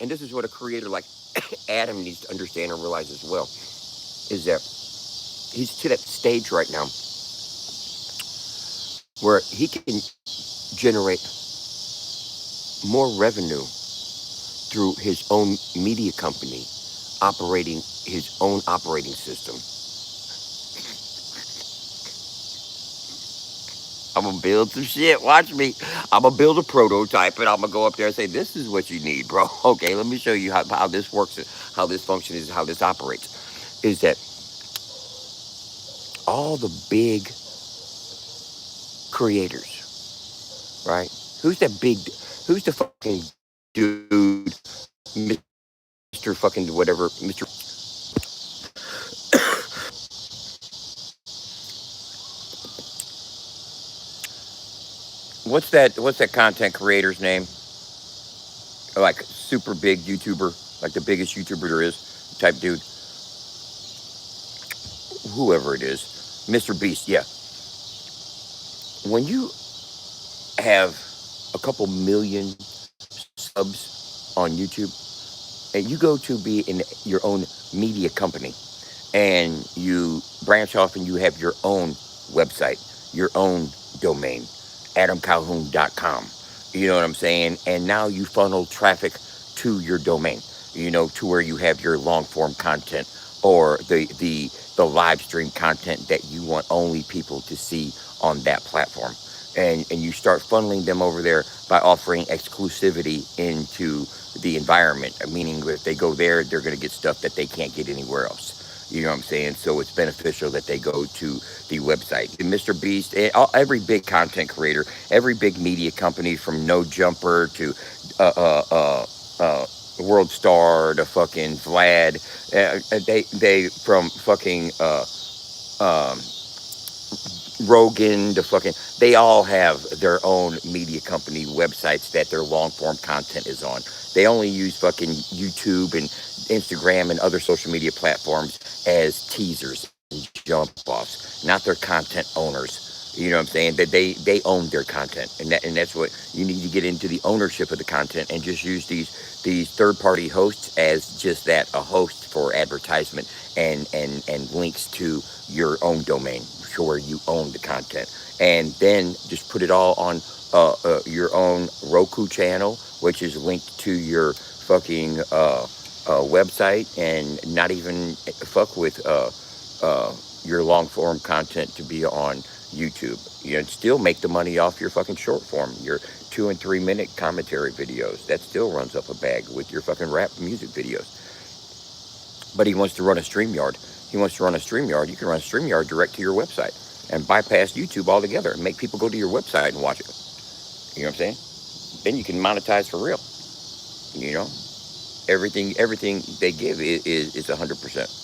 And this is what a creator like Adam needs to understand and realize as well, is that he's to that stage right now where he can generate more revenue through his own media company, operating his own operating system. I'm gonna build some shit. Watch me. I'm gonna build a prototype and I'm gonna go up there and say, "This is what you need, bro." Okay, let me show you how this works, how this functions, how this operates. Is that all the big creators, right? Who's that big? Who's the fucking dude, Mister fucking whatever, Mister? What's that content creator's name? Like super big YouTuber, like the biggest YouTuber there is, type dude, whoever it is, Mr. Beast. Yeah, when you have a couple million subs on YouTube, and you go to be in your own media company, and you branch off and you have your own website, your own domain, adamcalhoun.com. You know what I'm saying? And now you funnel traffic to your domain, to where you have your long form content or the live stream content that you want only people to see on that platform. And you start funneling them over there by offering exclusivity into the environment, meaning if they go there, they're going to get stuff that they can't get anywhere else. You know what I'm saying? So it's beneficial that they go to the website. And Mr. Beast, every big content creator, every big media company, from No Jumper to uh, uh, uh, World Star to fucking Vlad, they from fucking um, Rogan to fucking, they all have their own media company websites that their long form content is on. They only use fucking YouTube and Instagram and other social media platforms as teasers and jump offs, not their content owners. You know what I'm saying? That they own their content, and that's what you need to get into, the ownership of the content, and just use these third party hosts as just that, a host for advertisement and links to your own domain, so where you own the content, and then just put it all on your own Roku channel, which is linked to your fucking website, and not even fuck with your long form content to be on YouTube. Still make the money off your fucking short form, your 2 and 3 minute commentary videos. That still runs up a bag with your fucking rap music videos. But he wants to run a StreamYard. He wants to run a StreamYard. You can run a StreamYard direct to your website and bypass YouTube altogether and make people go to your website and watch it. You know what I'm saying? Then you can monetize for real. You know, everything they give is 100%.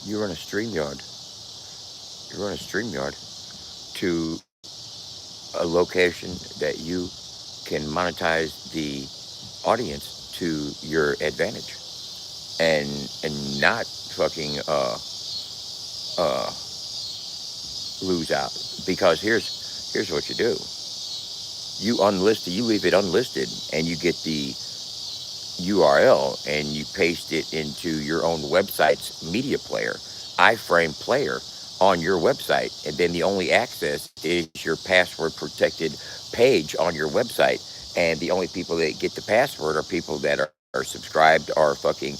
You run a StreamYard. You run a StreamYard to a location that you can monetize the audience to your advantage, and not fucking uh lose out. Because here's what you do. You leave it unlisted, and you get the URL and you paste it into your own website's media player, iframe player, on your website, and then the only access is your password protected page on your website, and the only people that get the password are people that are subscribed, are fucking,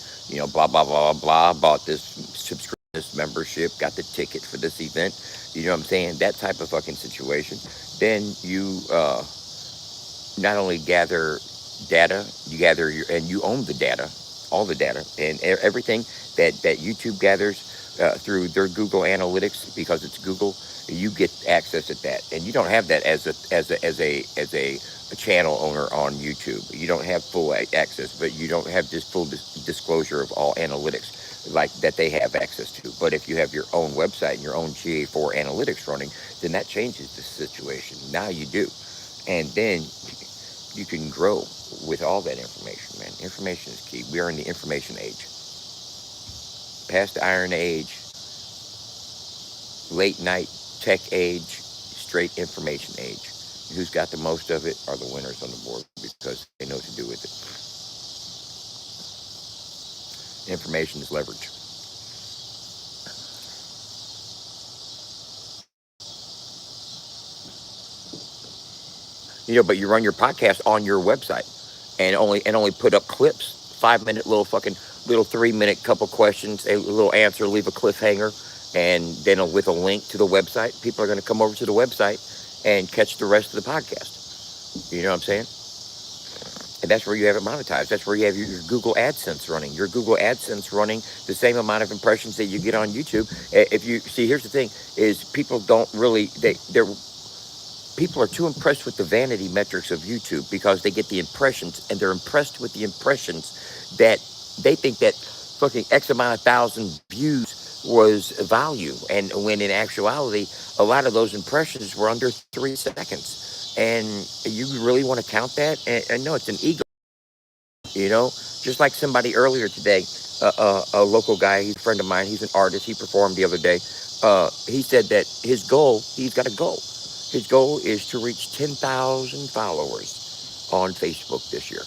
blah blah blah blah blah, bought this subscription, this membership, got the ticket for this event. You know what I'm saying? That type of fucking situation. Then you not only gather data, you gather your, and you own the data, all the data, and everything that YouTube gathers through their Google Analytics, because it's Google. You get access to that, and you don't have that as a channel owner on YouTube. You don't have full access, but you don't have this full disclosure of all analytics like that they have access to. But if you have your own website and your own GA4 analytics running, then that changes the situation. Now you do, and then you can grow with all that information, man. Information is key. We are in the information age, past the iron age, late night tech age, straight information age. Who's got the most of it are the winners on the board because they know what to do with it. Information is leverage. But you run your podcast on your website and only put up clips, 5 minute little fucking little 3 minute couple questions, a little answer, leave a cliffhanger, and then with a link to the website. People are going to come over to the website and catch the rest of the podcast. You know what I'm saying? And that's where you have it monetized. That's where you have your Google AdSense running. Your Google AdSense running the same amount of impressions that you get on YouTube. If you see, here's the thing: is people don't really they're people are too impressed with the vanity metrics of YouTube because they get the impressions, and they're impressed with the impressions that they think that fucking X amount of thousand views was value. And when in actuality, a lot of those impressions were under 3 seconds. And you really want to count that? And no, it's an ego. Just like somebody earlier today, a local guy, he's a friend of mine, he's an artist, he performed the other day. He said that his goal, he's got a goal. His goal is to reach 10,000 followers on Facebook this year.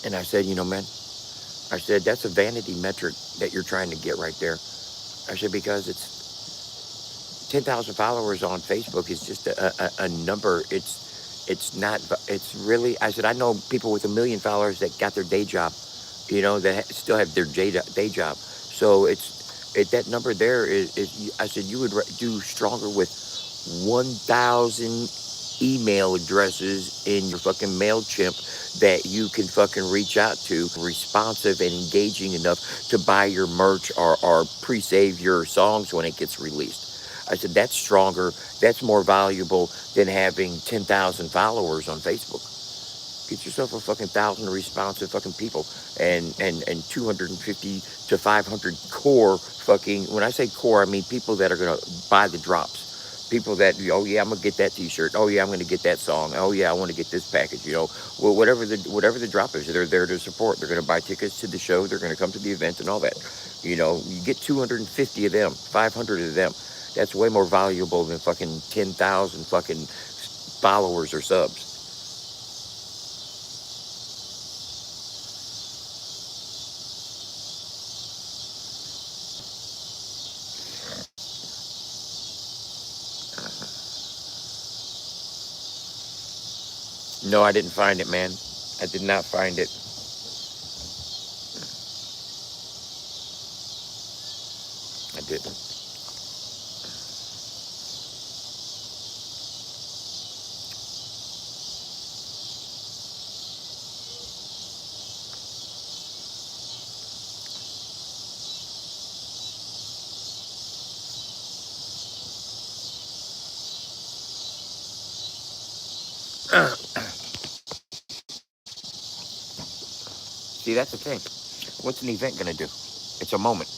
And I said, man, I said, that's a vanity metric that you're trying to get right there. I said, because it's 10,000 followers on Facebook is just a number. It's not, it's really, I said, I know people with 1 million followers that got their day job, that still have their day job. So that number there is, I said, you would do stronger with 1,000 email addresses in your fucking MailChimp that you can fucking reach out to, responsive and engaging enough to buy your merch or pre-save your songs when it gets released. I said, that's stronger, that's more valuable than having 10,000 followers on Facebook. Get yourself a fucking 1,000 responsive fucking people and 250 to 500 core fucking, when I say core, I mean people that are going to buy the drops. People that, oh yeah, I'm going to get that t-shirt. Oh yeah, I'm going to get that song. Oh yeah, I want to get this package, Well, whatever the drop is, they're there to support. They're going to buy tickets to the show. They're going to come to the event and all that. You get 250 of them, 500 of them. That's way more valuable than fucking 10,000 fucking followers or subs. No, I didn't find it, man. I did not find it. I didn't. See, that's the thing. What's an event going to do? It's a moment.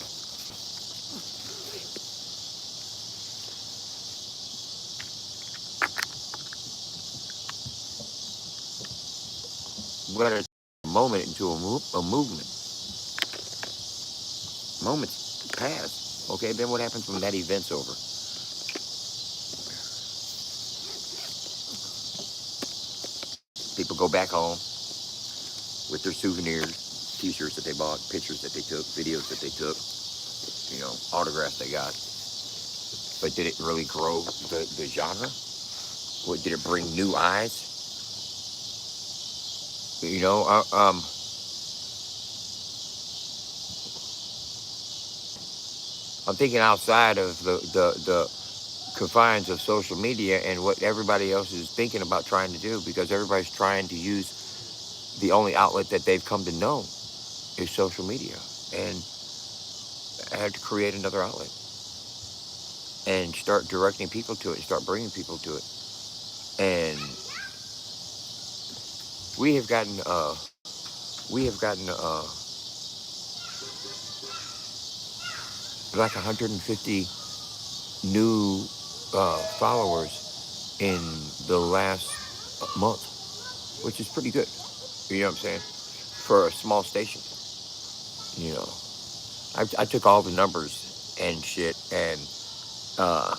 What a moment into a movement. Moments pass. Okay, then what happens when that event's over? People go back home with their souvenirs, t-shirts that they bought, pictures that they took, videos that they took, autographs they got. But did it really grow the genre? What, did it bring new eyes? You know, uh, um, I'm thinking outside of the confines of social media and what everybody else is thinking about trying to do, because everybody's trying to use the only outlet that they've come to know is social media. And I had to create another outlet and start directing people to it, start bringing people to it. And we have gotten, we have gotten like 150 new followers in the last month, which is pretty good. You know what I'm saying? For a small station, you know. I took all the numbers and shit and uh,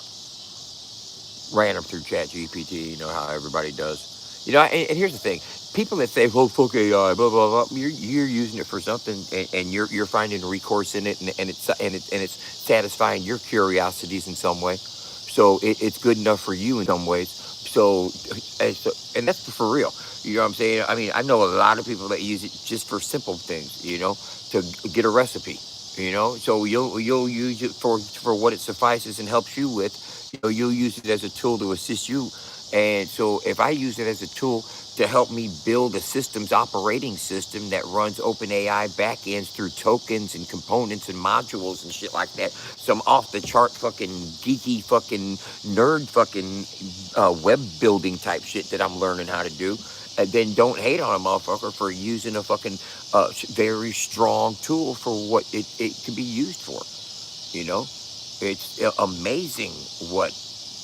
ran them through Chat GPT. You know how everybody does. You know, and here's the thing: people that say, "Well, fuck AI," blah blah blah, you're using it for something, and you're finding a recourse in it, and it's satisfying your curiosities in some way. So it's good enough for you in some ways. And that's for real. You know what I'm saying? I mean, I know a lot of people that use it just for simple things. You know, to get a recipe. You know, so you'll use it for what it suffices and helps you with. You know, you'll use it as a tool to assist you. And so if I use it as a tool to help me build a systems operating system that runs OpenAI backends through tokens and components and modules and shit like that, some off the chart fucking geeky fucking nerd fucking web building type shit that I'm learning how to do, and then don't hate on a motherfucker for using a fucking very strong tool for what it can be used for. You know, it's amazing what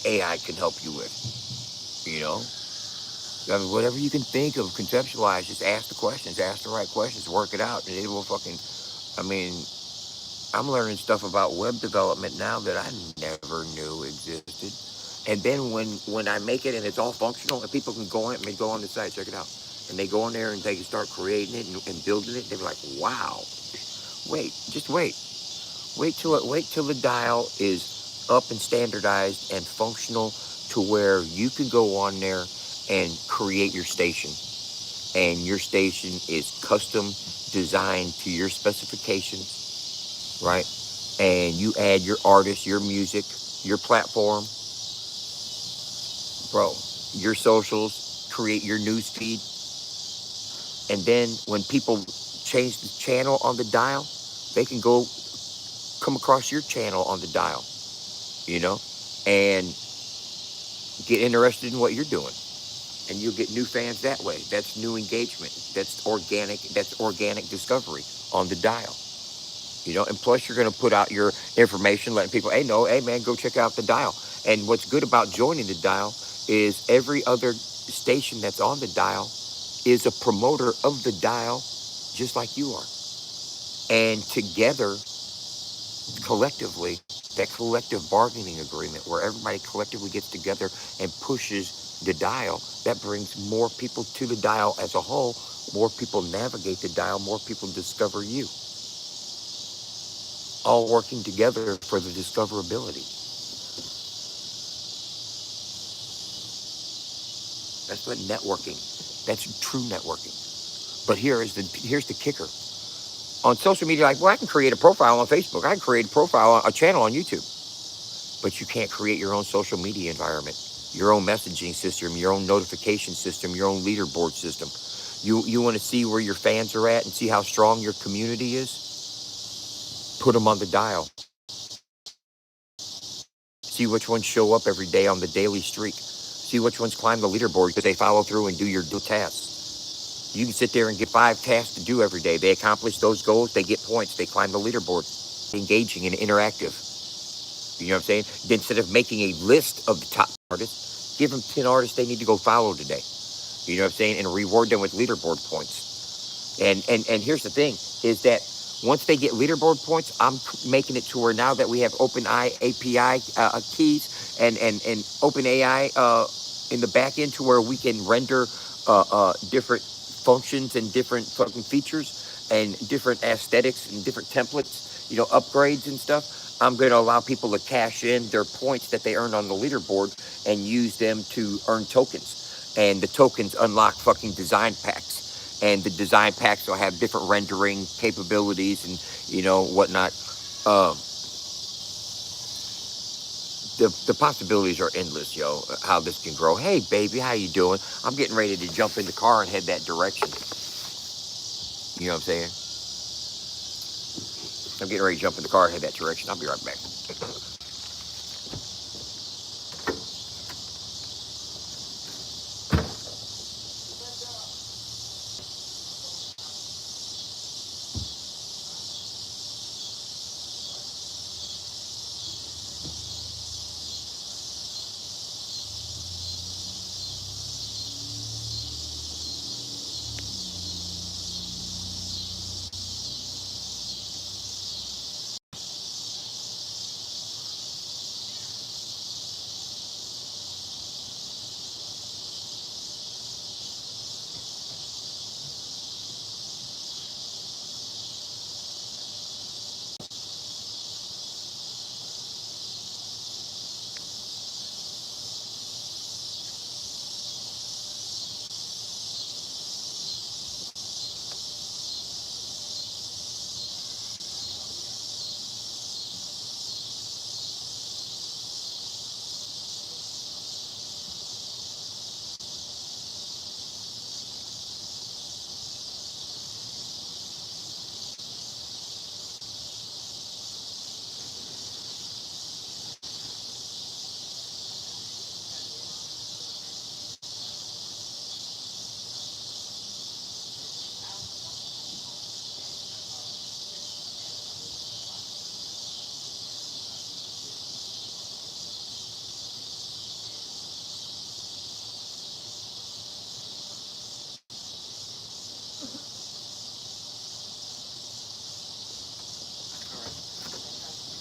AI can help you with. You know, I mean, whatever you can think of, conceptualize, just ask the questions, ask the right questions, work it out, and it will fucking. I mean, I'm learning stuff about web development now that I never knew existed. And then when I make it and it's all functional and people can go on it, and they go on the site, check it out, and they go on there and they can start creating it and building it, they're like, wow. Wait, just wait till the dial is up and standardized and functional to where you can go on there and create your station, and your station is custom designed to your specifications, right? And you add your artist, your music, your platform, bro, your socials, create your news feed, and then when people change the channel on the dial, they can go come across your channel on the dial, you know, and get interested in what you're doing. And you'll get new fans that way. That's new engagement. That's organic discovery on the dial. You know, and plus you're gonna put out your information, letting people, hey no, hey man, go check out the dial. And what's good about joining the dial is every other station that's on the dial is a promoter of the dial just like you are. And together, collectively, that collective bargaining agreement where everybody collectively gets together and pushes the dial, that brings more people to the dial as a whole. More people navigate the dial, more people discover you, all working together for the discoverability. That's what networking, that's true networking. But here's the kicker. On social media, like, well, I can create a profile on Facebook, I can create a profile, a channel on YouTube, but you can't create your own social media environment, your own messaging system, your own notification system, your own leaderboard system. You want to see where your fans are at and see how strong your community is? Put them on the dial. See which ones show up every day on the daily streak. See which ones climb the leaderboard because they follow through and do your tasks. You can sit there and get 5 tasks to do every day. They accomplish those goals, they get points, they climb the leaderboard. Engaging and interactive. You know what I'm saying? Instead of making a list of the top artists, give them 10 artists they need to go follow today. You know what I'm saying? And reward them with leaderboard points. And here's the thing, is that once they get leaderboard points, I'm making it to where now that we have OpenAI API keys and OpenAI in the back end to where we can render different functions and different fucking features and different aesthetics and different templates, you know, upgrades and stuff. I'm going to allow people to cash in their points that they earned on the leaderboard and use them to earn tokens. And the tokens unlock fucking design packs. And the design packs will have different rendering capabilities and, you know, whatnot. the possibilities are endless, yo. How this can grow. Hey, baby, how you doing? I'm getting ready to jump in the car and head that direction. You know what I'm saying? I'm getting ready to jump in the car and head that direction. I'll be right back.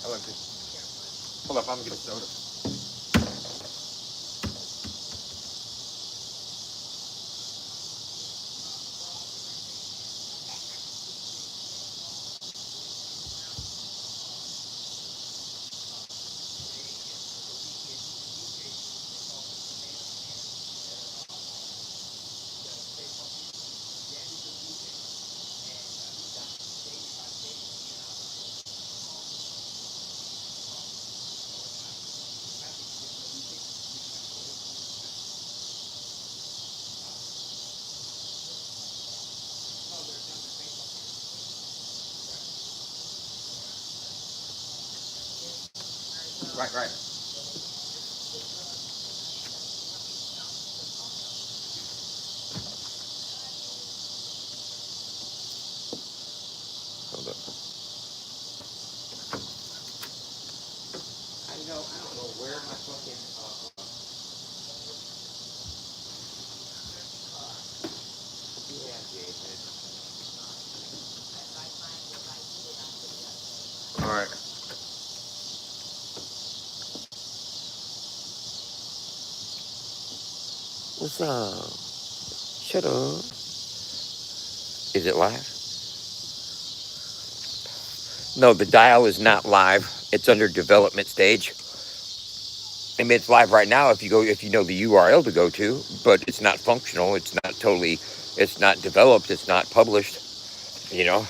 I love this. Hold up, I'm gonna get a soda. Right, right. Hold up. I don't know where my fucking yeah, Jason. All right. What's up? Shut up. Is it live? No, the dial is not live. It's under development stage. I mean, it's live right now if you know the URL to go to, but it's not functional. It's not totally. It's not developed. It's not published. You know.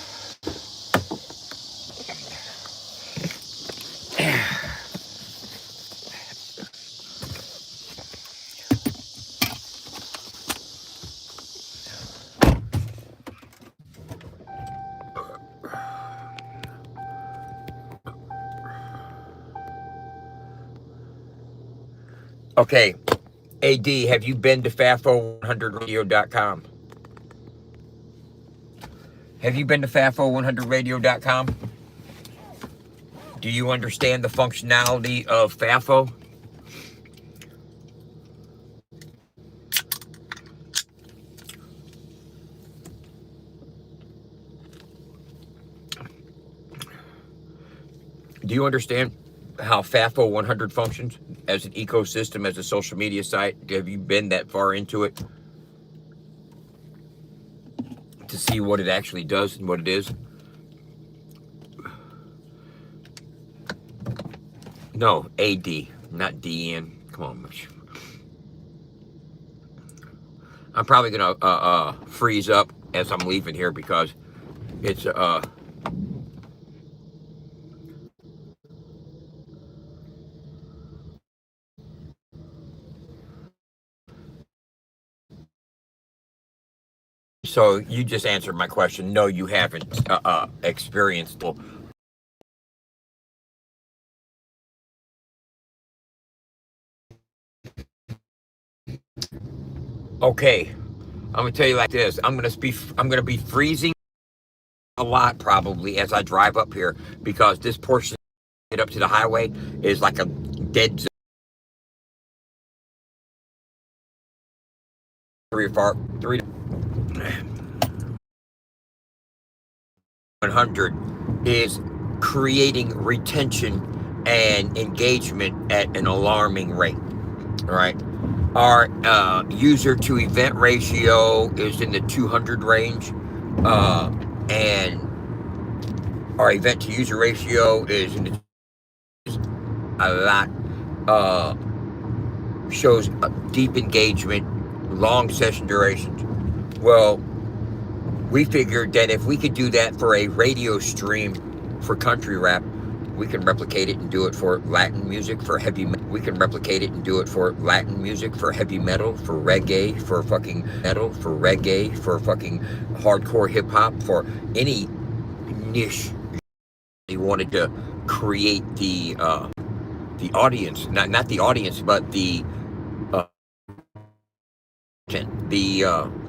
Okay, AD, have you been to FAFO100radio.com? Have you been to FAFO100radio.com? Do you understand the functionality of FAFO? Do you understand how FAFO100 functions as an ecosystem, as a social media site? Have you been that far into it to see what it actually does and what it is? No, AD, not DN. Come on. I'm probably going to freeze up as I'm leaving here because it's So you just answered my question. No, you haven't experienced. Well, okay, I'm gonna tell you like this. I'm gonna be freezing a lot probably as I drive up here because this portion up to the highway is like a dead zone. 100 is creating retention and engagement at an alarming rate. All right. Our user to event ratio is in the 200 range, and our event to user ratio is in the a lot. Uh, Shows deep engagement, long session durations. Well, we figured that if we could do that for a radio stream for country rap, we can replicate it and do it for Latin music, for heavy metal. We can replicate it and do it for Latin music, for heavy metal, for reggae, for fucking metal, for reggae, for fucking hardcore hip hop, for any niche you wanted to create the audience, not the audience, but uh, the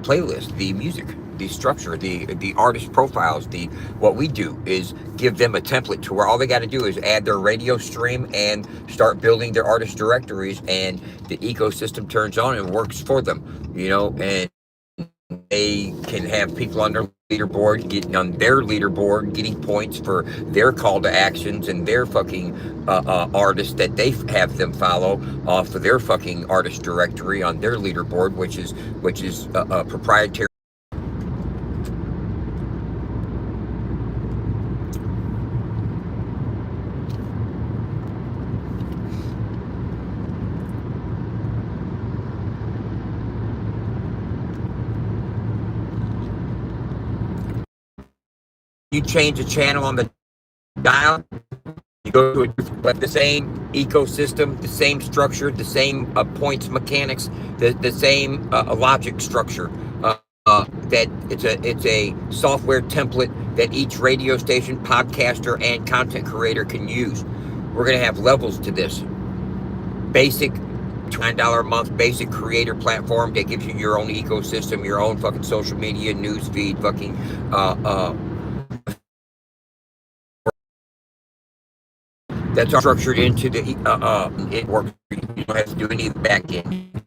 playlist, the music, the structure, the artist profiles. The What we do is give them a template to where all they got to do is add their radio stream and start building their artist directories, and the ecosystem turns on and works for them. And they can have people on their leaderboard, getting points for their call to actions and their fucking artists that they have them follow off of their fucking artist directory on their leaderboard, which is proprietary. You change a channel on the dial, you go to but the same ecosystem, the same structure, the same points mechanics, the same logic structure. That it's a software template that each radio station, podcaster, and content creator can use. We're gonna have levels to this. Basic $9 a month basic creator platform that gives you your own ecosystem, your own fucking social media, news feed, fucking that's structured into the it works. You don't have to do any of the back end.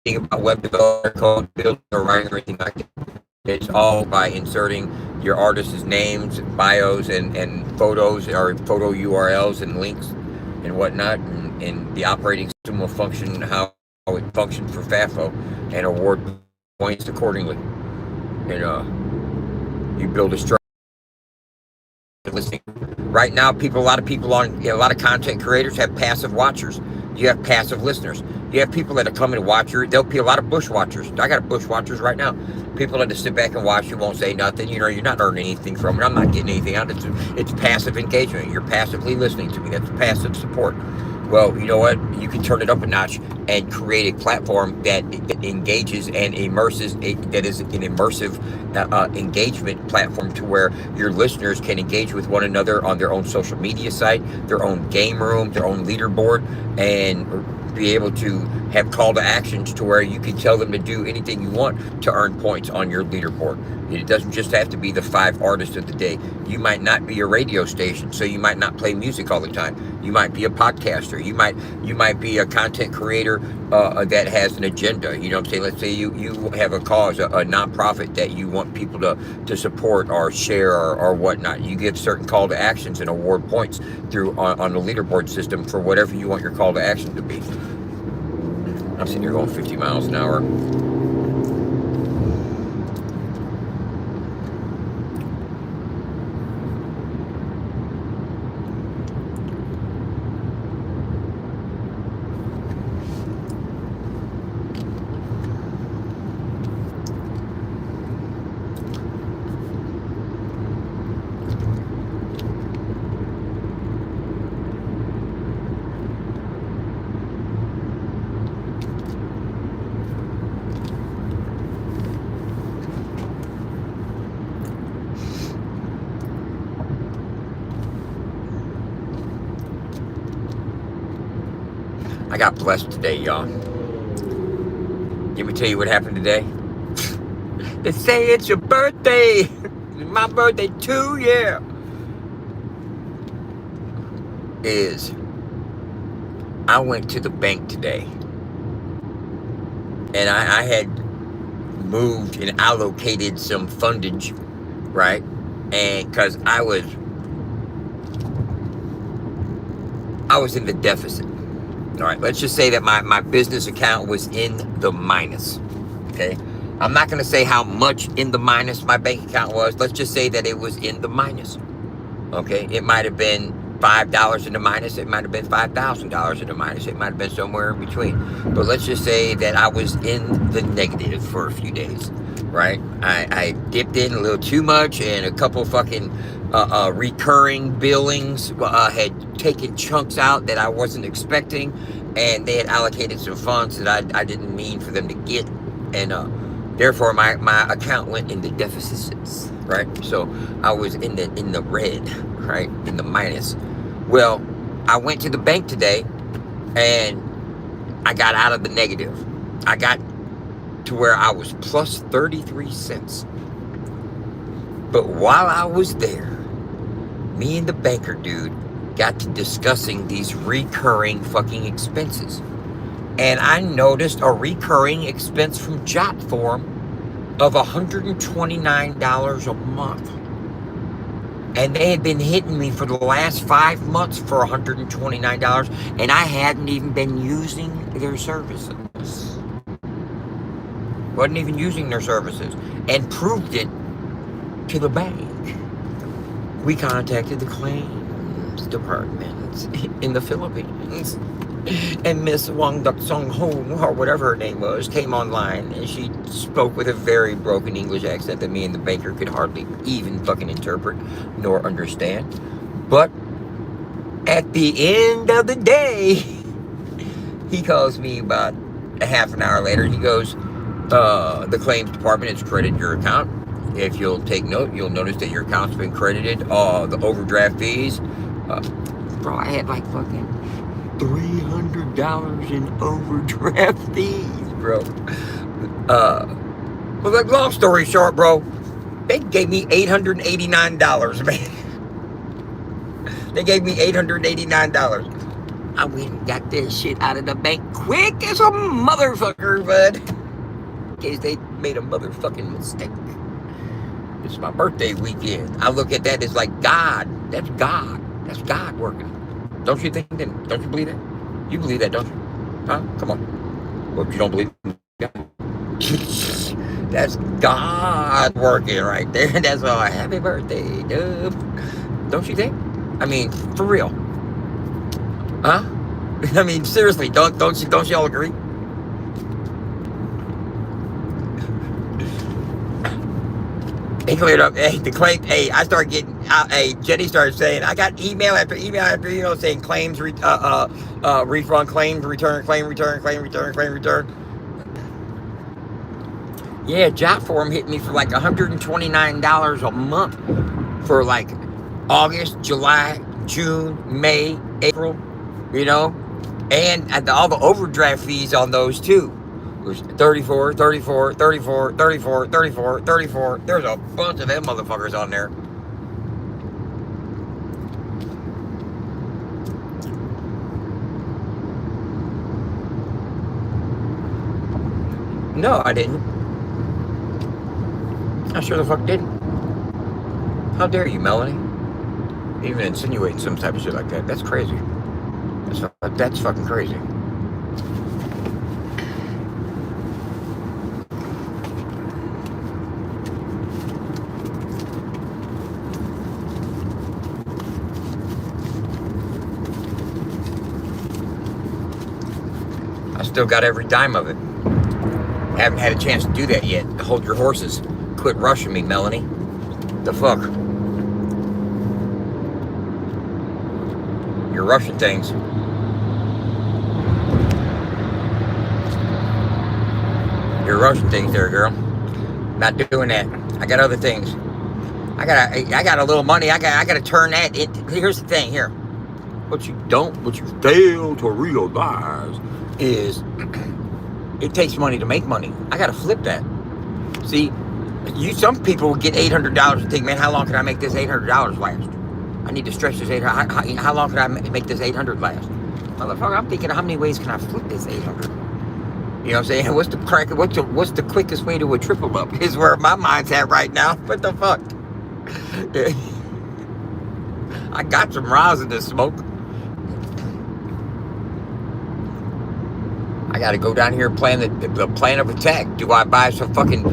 Anything about web developer code, building or writing or anything like that. It's all by inserting your artist's names, bios, and photos or photo URLs and links and whatnot, and the operating system will function how it functions for FAFO and award points accordingly. And you build a structure. Listening right now, a lot of content creators have passive watchers. You have passive listeners. You have people that are coming to watch you. There'll be a lot of bush watchers. I got bush watchers right now. People that just sit back and watch you, won't say nothing. You're not earning anything from it. I'm not getting anything out. It's passive engagement. You're passively listening to me. That's passive support. Well, you know what? You can turn it up a notch and create a platform that engages and immerses. That is an immersive engagement platform to where your listeners can engage with one another on their own social media site, their own game room, their own leaderboard, and be able to have call to actions to where you can tell them to do anything you want to earn points on your leaderboard. It doesn't just have to be the 5 artists of the day. You might not be a radio station, so you might not play music all the time. You might be a podcaster. You might be a content creator that has an agenda. You know what I'm saying? Let's say you have a cause, a nonprofit that you want people to support or share or whatnot. You give certain call to actions and award points through on the leaderboard system for whatever you want your call to action to be. I'm sitting here going 50 miles an hour. I got blessed today, y'all. Let me tell you what happened today. They say it's your birthday. My birthday too, yeah. I went to the bank today. And I had moved and allocated some fundage, right? And because I was in the deficit. All right, let's just say that my business account was in the minus. Okay, I'm not going to say how much in the minus my bank account was. Let's just say that it was in the minus. Okay, it might have been $5 in the minus. It might have been $5,000 in the minus. It might have been somewhere in between. But let's just say that I was in the negative for a few days, right? I dipped in a little too much, and a couple fucking recurring billings had taken chunks out that I wasn't expecting, and they had allocated some funds that I didn't mean for them to get, and therefore my account went into deficits, right? So I was in the red, right, in the minus. Well, I went to the bank today, and I got out of the negative. I got to where I was plus 33 cents. But while I was there, me and the banker dude got to discussing these recurring fucking expenses. And I noticed a recurring expense from JotForm of $129 a month. And they had been hitting me for the last 5 months for $129, and I hadn't even been using their services. Wasn't even using their services, and proved it to the bank. We contacted the claims department in the Philippines, and Miss Wang Duck Song Ho, or whatever her name was, came online, and she spoke with a very broken English accent that me and the banker could hardly even fucking interpret nor understand. But at the end of the day, he calls me about a half an hour later. He goes, the claims department has credited your account. If you'll take note, you'll notice that your account's been credited. The overdraft fees. Bro, I had like fucking $300 in overdraft fees, bro. Well, like, long story short, bro, they gave me $889, man. They gave me $889. I went and got this shit out of the bank quick as a motherfucker, bud. In case they made a motherfucking mistake. It's my birthday weekend. I look at that as like God. That's God. That's God working. Don't you think that? Don't you believe that? You believe that, don't you? Huh? Come on. Well, if you don't believe God. That's God working right there. That's all. Happy birthday, dude. Don't you think? I mean, for real. Huh? I mean, seriously, don't y'all agree? They cleared up. Hey, the claim. Hey, I started getting. Hey, Jenny started saying, I got email after email after email saying claims, refund, claims, return, claim, return, claim, return, claim, return. Yeah, JotForm hit me for like $129 a month for like August, July, June, May, April, you know, and all the overdraft fees on those too. It was 34, 34, 34, 34, 34, 34. There's a bunch of them motherfuckers on there. No, I didn't. I sure the fuck didn't. How dare you, Melanie? Even insinuating some type of shit like that. That's crazy. That's fucking crazy. I still got every dime of it. Haven't had a chance to do that yet. Hold your horses. Quit rushing me, Melanie. The fuck? You're rushing things. You're rushing things there, girl. Not doing that. I got other things. I got a little money. I gotta turn that. Here's the thing. Here. what you fail to realize is it takes money to make money. I gotta flip that. See, some people get $800 and think, man, how long can I make this $800 last? I need to stretch this 800. How long can I make this 800 last? Motherfucker, I'm thinking, how many ways can I flip this 800? You know what I'm saying? What's the quickest way to a triple up? Is where my mind's at right now. What the fuck? I got some rosin to smoke. I got to go down here and plan the plan of attack. Do I buy fucking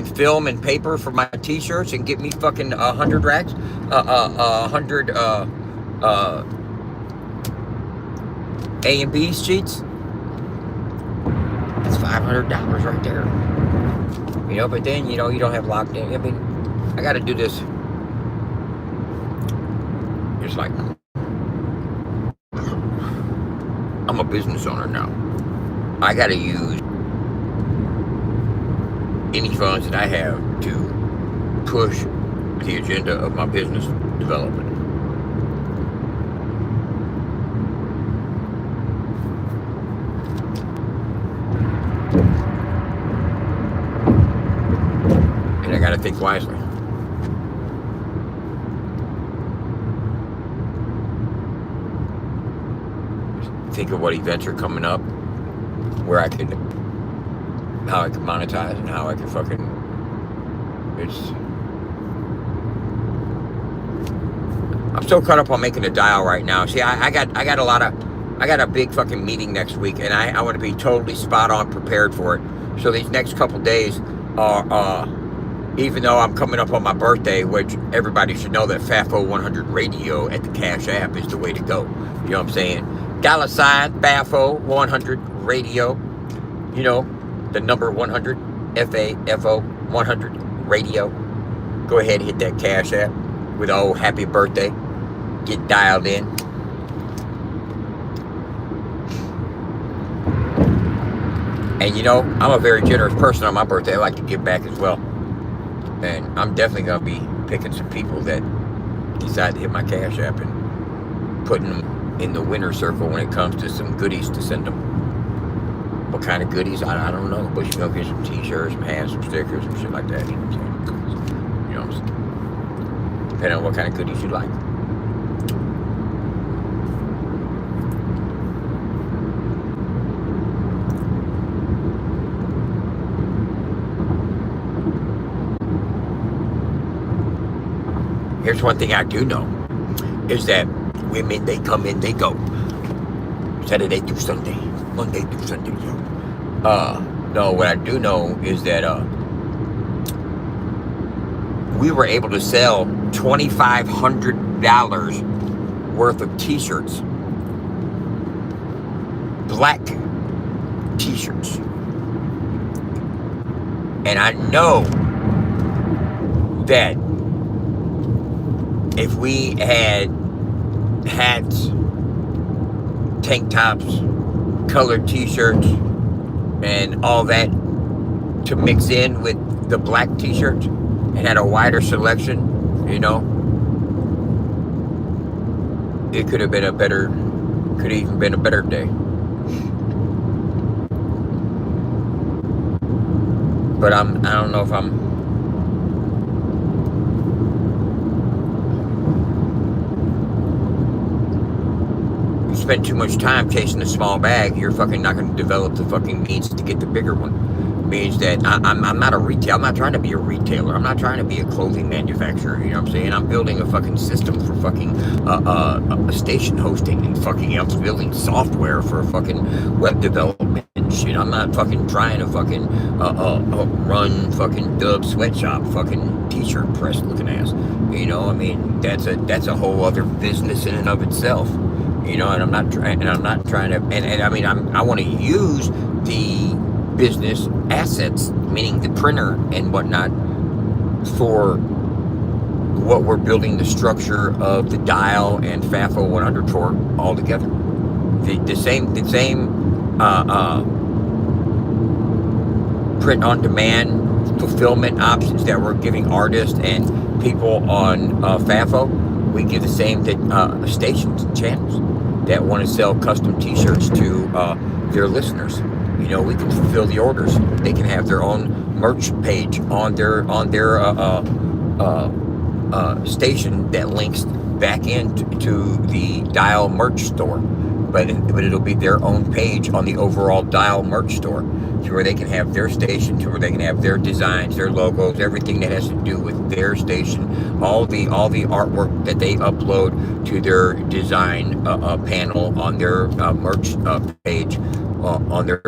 film and paper for my t-shirts and get me fucking 100 racks? 100 A and B sheets? That's $500 right there. You know, but then, you know, you don't have locked in. I mean, I got to do this. It's like, I'm a business owner now. I got to use any funds that I have to push the agenda of my business development. And I got to think wisely. Think of what events are coming up, where how I can monetize and how I can I'm so caught up on making a dial right now. See, I got a big fucking meeting next week, and I want to be totally spot on prepared for it. So these next couple days are, even though I'm coming up on my birthday, which everybody should know that FAFO100 radio at the Cash App is the way to go. You know what I'm saying? $ FAFO100 radio. You know, the number 100, FAFO100 radio. Go ahead and hit that Cash App with oh, happy birthday. Get dialed in. And you know, I'm a very generous person on my birthday. I like to give back as well. And I'm definitely going to be picking some people that decide to hit my Cash App and putting them in the winner circle when it comes to some goodies to send them. What kind of goodies? I don't know. But you're going to get some t-shirts, some hats, some stickers, some shit like that. You know what I'm saying? You know what I'm saying? Depending on what kind of goodies you like. Here's one thing I do know, is that women, they come in, they go. Saturday through Sunday, Monday through Sunday, yo. No, what I do know is that we were able to sell $2,500 worth of t-shirts. Black t-shirts. And I know that if we had hats, tank tops, colored t-shirts, and all that to mix in with the black t-shirts and had a wider selection, you know, it could have been could even been a better day. But I don't know if I'm spend too much time chasing a small bag, you're fucking not going to develop the fucking means to get the bigger one. Means that I'm not a retailer. I'm not trying to be a retailer. I'm not trying to be a clothing manufacturer. You know what I'm saying? I'm building a fucking system for fucking a station hosting and fucking I'm building software for fucking web development and shit. I'm not fucking trying to fucking run fucking Dub Sweatshop fucking t-shirt press looking ass. You know, I mean, that's a whole other business in and of itself. You know, and I'm not trying to, and I mean, I want to use the business assets, meaning the printer and whatnot, for what we're building the structure of the dial and FAFO100 for all together. The same print on demand fulfillment options that we're giving artists and people on FAFO. we give the same to stations and channels that want to sell custom T-shirts to their listeners. You know, we can fulfill the orders. They can have their own merch page on their station that links back into the Dial merch store, but it'll be their own page on the overall Dial merch store, to where they can have their station, to where they can have their designs, their logos, everything that has to do with their station, all the artwork that they upload to their design panel on their merch page, on their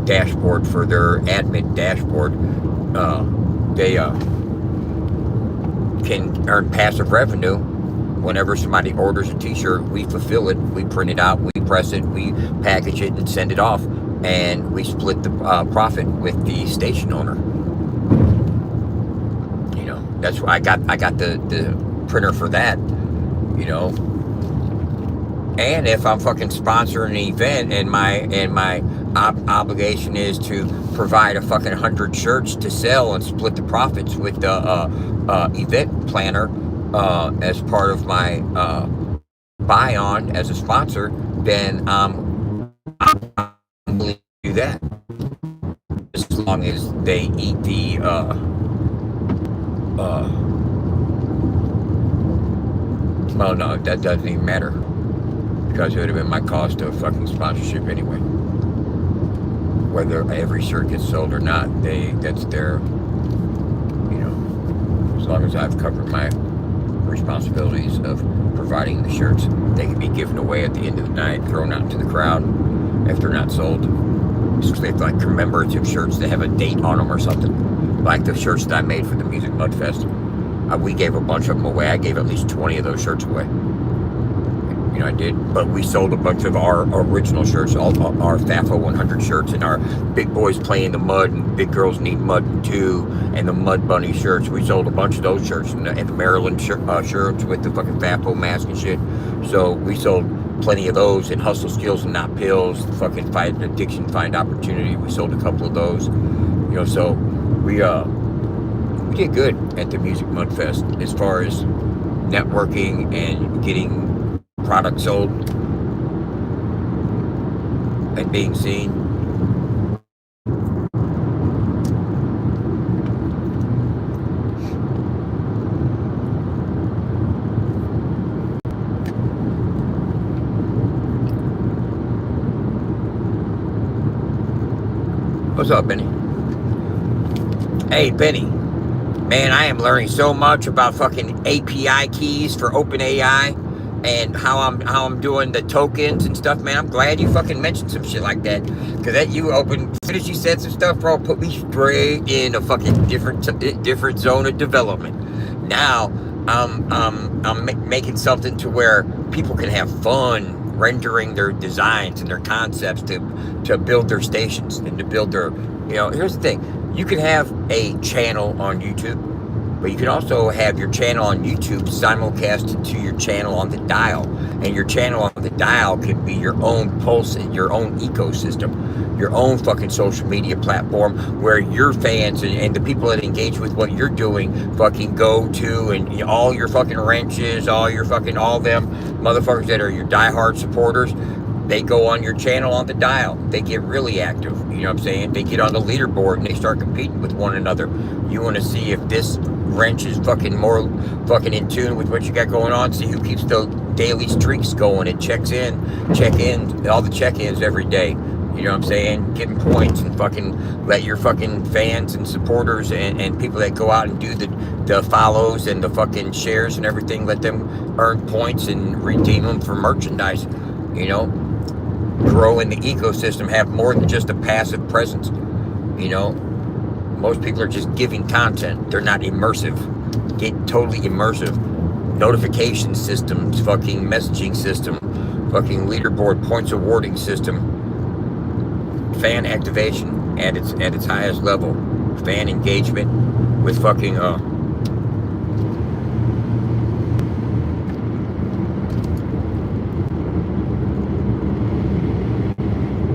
dashboard, for their admin dashboard. They can earn passive revenue. Whenever somebody orders a T-shirt, we fulfill it, we print it out, we press it, we package it and send it off, and we split the profit with the station owner. You know, that's why I got the printer for that. You know, and if I'm fucking sponsoring an event, and my obligation is to provide a fucking 100 shirts to sell and split the profits with the event planner as part of my buy-on as a sponsor, then I'm willing to do that, as long as they eat the well, no, that doesn't even matter, because it would have been my cost of fucking sponsorship anyway. Whether every shirt gets sold or not, that's their, you know, as long as I've covered my responsibilities of providing the shirts, they can be given away at the end of the night, thrown out into the crowd if they're not sold. Especially if, like, commemorative shirts that have a date on them or something, like the shirts that I made for the Music Mud Fest. We gave a bunch of them away. I gave at least 20 of those shirts away. You know, I did. But we sold a bunch of our original shirts, our FAFO100 shirts, and our Big Boys Play in the Mud and Big Girls Need Mud Too, and the Mud Bunny shirts. We sold a bunch of those shirts, and the Maryland shirts with the fucking FAFO mask and shit. So we sold plenty of those, and Hustle Skills and Not Pills, fucking Fight Addiction, Find Opportunity. We sold a couple of those. You know, so we did good at the Music Mud Fest as far as networking and getting product sold and being seen. What's up, Benny? Hey, Benny. Man, I am learning so much about fucking API keys for OpenAI and how I'm doing the tokens and stuff, man. I'm glad you fucking mentioned some shit like that, because that you soon as you said some stuff, bro, put me straight in a fucking different zone of development. Now I'm making something to where people can have fun rendering their designs and their concepts to build their stations and to build their, you know, here's the thing. You can have a channel on YouTube, but you can also have your channel on YouTube simulcasted to your channel on the Dial. And your channel on the Dial can be your own pulse and your own ecosystem, your own fucking social media platform where your fans and the people that engage with what you're doing fucking go to, and all your fucking wrenches, all them motherfuckers that are your diehard supporters, they go on your channel on the Dial. They get really active. You know what I'm saying? They get on the leaderboard and they start competing with one another. You want to see if this wrench is fucking more fucking in tune with what you got going on. See who keeps the daily streaks going and check in, all the check-ins every day. You know what I'm saying? Getting points, and fucking let your fucking fans and supporters and people that go out and do the follows and the fucking shares and everything, let them earn points and redeem them for merchandise. You know? Grow in the ecosystem, have more than just a passive presence. You know, most people are just giving content. They're not immersive. Get totally immersive. Notification systems, fucking messaging system, fucking leaderboard points awarding system, fan activation at its highest level, fan engagement with fucking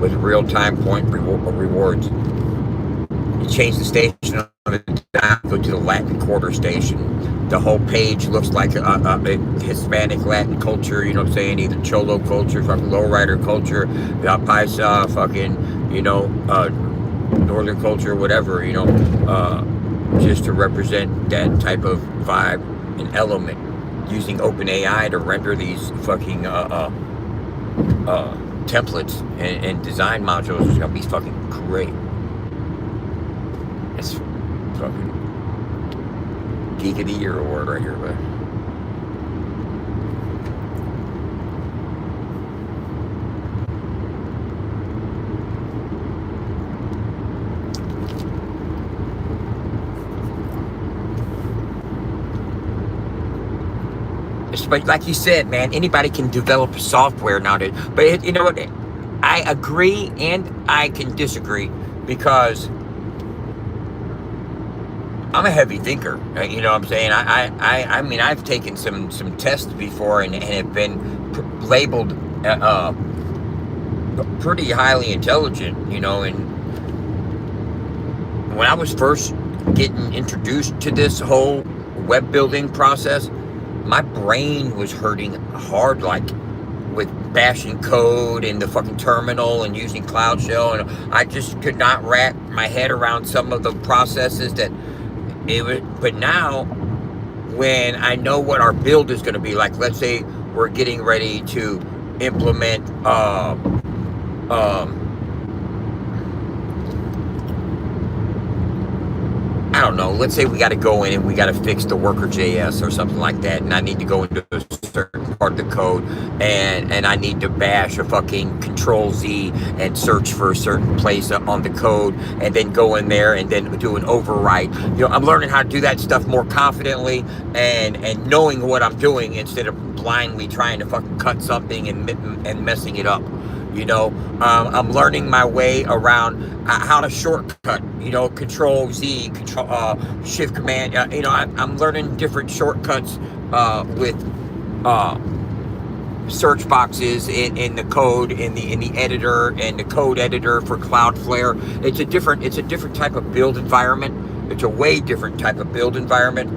with real-time point rewards. You change the station on the Dial go to the Latin Quarter station. The whole page looks like a Hispanic Latin culture, you know what I'm saying? Either Cholo culture, fucking lowrider culture, Paisa, fucking, Northern culture, whatever, just to represent that type of vibe and element. Using OpenAI to render these fucking templates and design modules is gonna be fucking great. It's fucking Geek of the Year award right here, but. But like you said, man, anybody can develop software nowadays. But you know what? I agree and I can disagree because I'm a heavy thinker. You know what I'm saying? I mean, I've taken some tests before and have been labeled pretty highly intelligent. And when I was first getting introduced to this whole web building process, my brain was hurting hard, like with bashing code in the fucking terminal and using Cloud Shell, and I just could not wrap my head around some of the processes that it was. But now, when I know what our build is going to be like, let's say we're getting ready to implement I don't know, let's say we got to go in and we got to fix the worker.js or something like that, and I need to go into a certain part of the code, and I need to bash a fucking Control-Z and search for a certain place on the code, and then go in there and then do an overwrite. I'm learning how to do that stuff more confidently and knowing what I'm doing instead of blindly trying to fucking cut something and messing it up. I'm learning my way around how to shortcut, Control-Z, Shift Command. I'm learning different shortcuts with search boxes in the code, in the editor, and the code editor for Cloudflare. It's a different type of build environment. It's a way different type of build environment.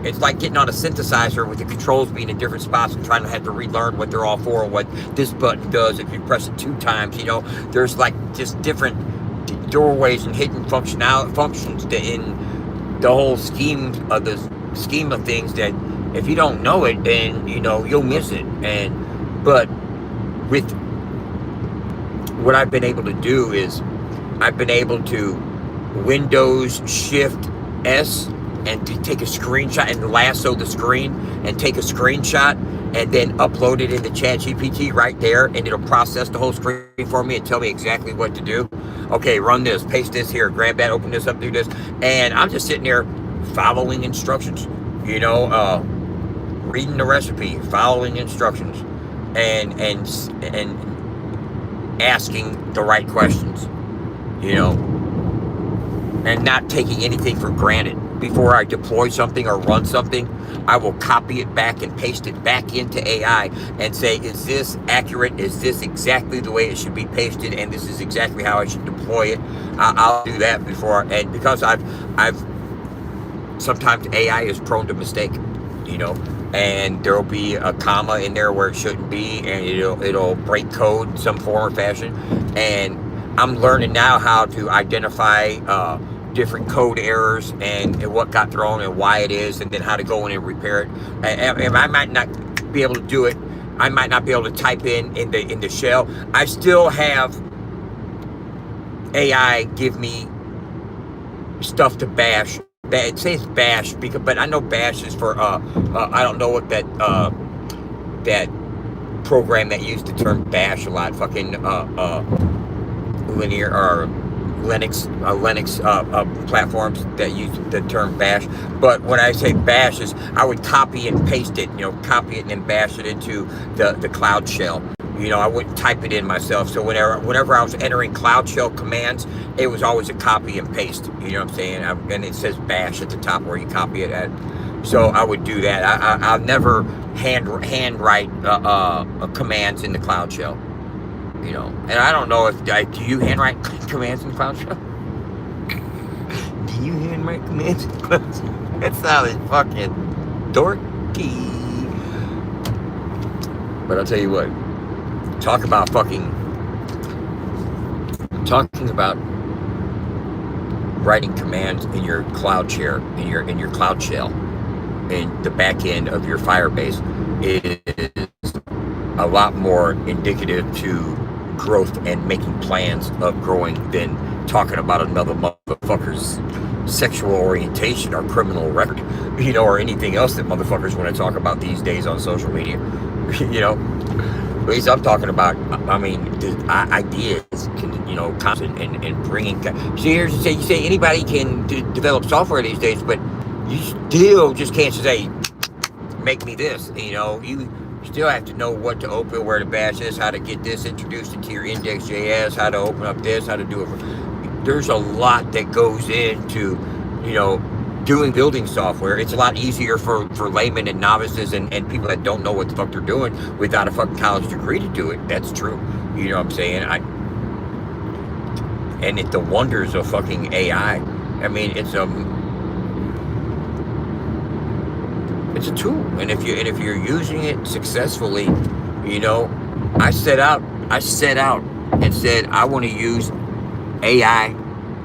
It's like getting on a synthesizer with the controls being in different spots and trying to have to relearn what they're all for and what this button does if you press it 2 times. There's like just different doorways and hidden functions in the whole scheme of things that if you don't know it, then you'll miss it. But with what I've been able to do is I've been able to Windows Shift S and to take a screenshot and lasso the screen and take a screenshot and then upload it into ChatGPT right there, and it'll process the whole screen for me and tell me exactly what to do. Okay, run this, paste this here, grab that, open this up, do this, and I'm just sitting there following instructions, reading the recipe, following instructions, and asking the right questions, and not taking anything for granted. Before I deploy something or run something, I will copy it back and paste it back into AI and say, is this accurate? Is this exactly the way it should be pasted? And this is exactly how I should deploy it. I'll do that before, and because I've sometimes AI is prone to mistake, and there'll be a comma in there where it shouldn't be, and it'll break code in some form or fashion. And I'm learning now how to identify different code errors and what got thrown and why it is, and then how to go in and repair it. And I might not be able to do it. I might not be able to type in the shell. I still have AI give me stuff to bash. It says bash but I know bash is for I don't know what that program that used the term bash a lot. Fucking linear or Linux platforms that use the term bash. But when I say bash is I would copy and paste it, copy it and then bash it into the Cloud Shell. I wouldn't type it in myself. So whenever I was entering Cloud Shell commands, it was always a copy and paste. You know what I'm saying? And it says bash at the top where you copy it at. So I would do that. I'll never handwrite commands in the Cloud Shell. And I don't know if do you handwrite commands in Cloud Shell? Do you hear my commands? That sounded fucking dorky. But I'll tell you what, talk about talking about writing commands in your cloud share, in your cloud shell, in the back end of your Firebase is a lot more indicative to growth and making plans of growing than talking about another motherfucker's sexual orientation or criminal record, or anything else that motherfuckers want to talk about these days on social media. At least I'm talking about, the ideas can, constant and bringing. So you say anybody can develop software these days, but you still just can't say, make me this. You still have to know what to open, where to bash this, how to get this introduced into your index.js, how to open up this, how to do it. There's a lot that goes into, building software. It's a lot easier for laymen and novices and people that don't know what the fuck they're doing without a fucking college degree to do it. That's true. You know what I'm saying? And the wonders of fucking AI. It's a tool, and if you're using it successfully, I set out and said I want to use AI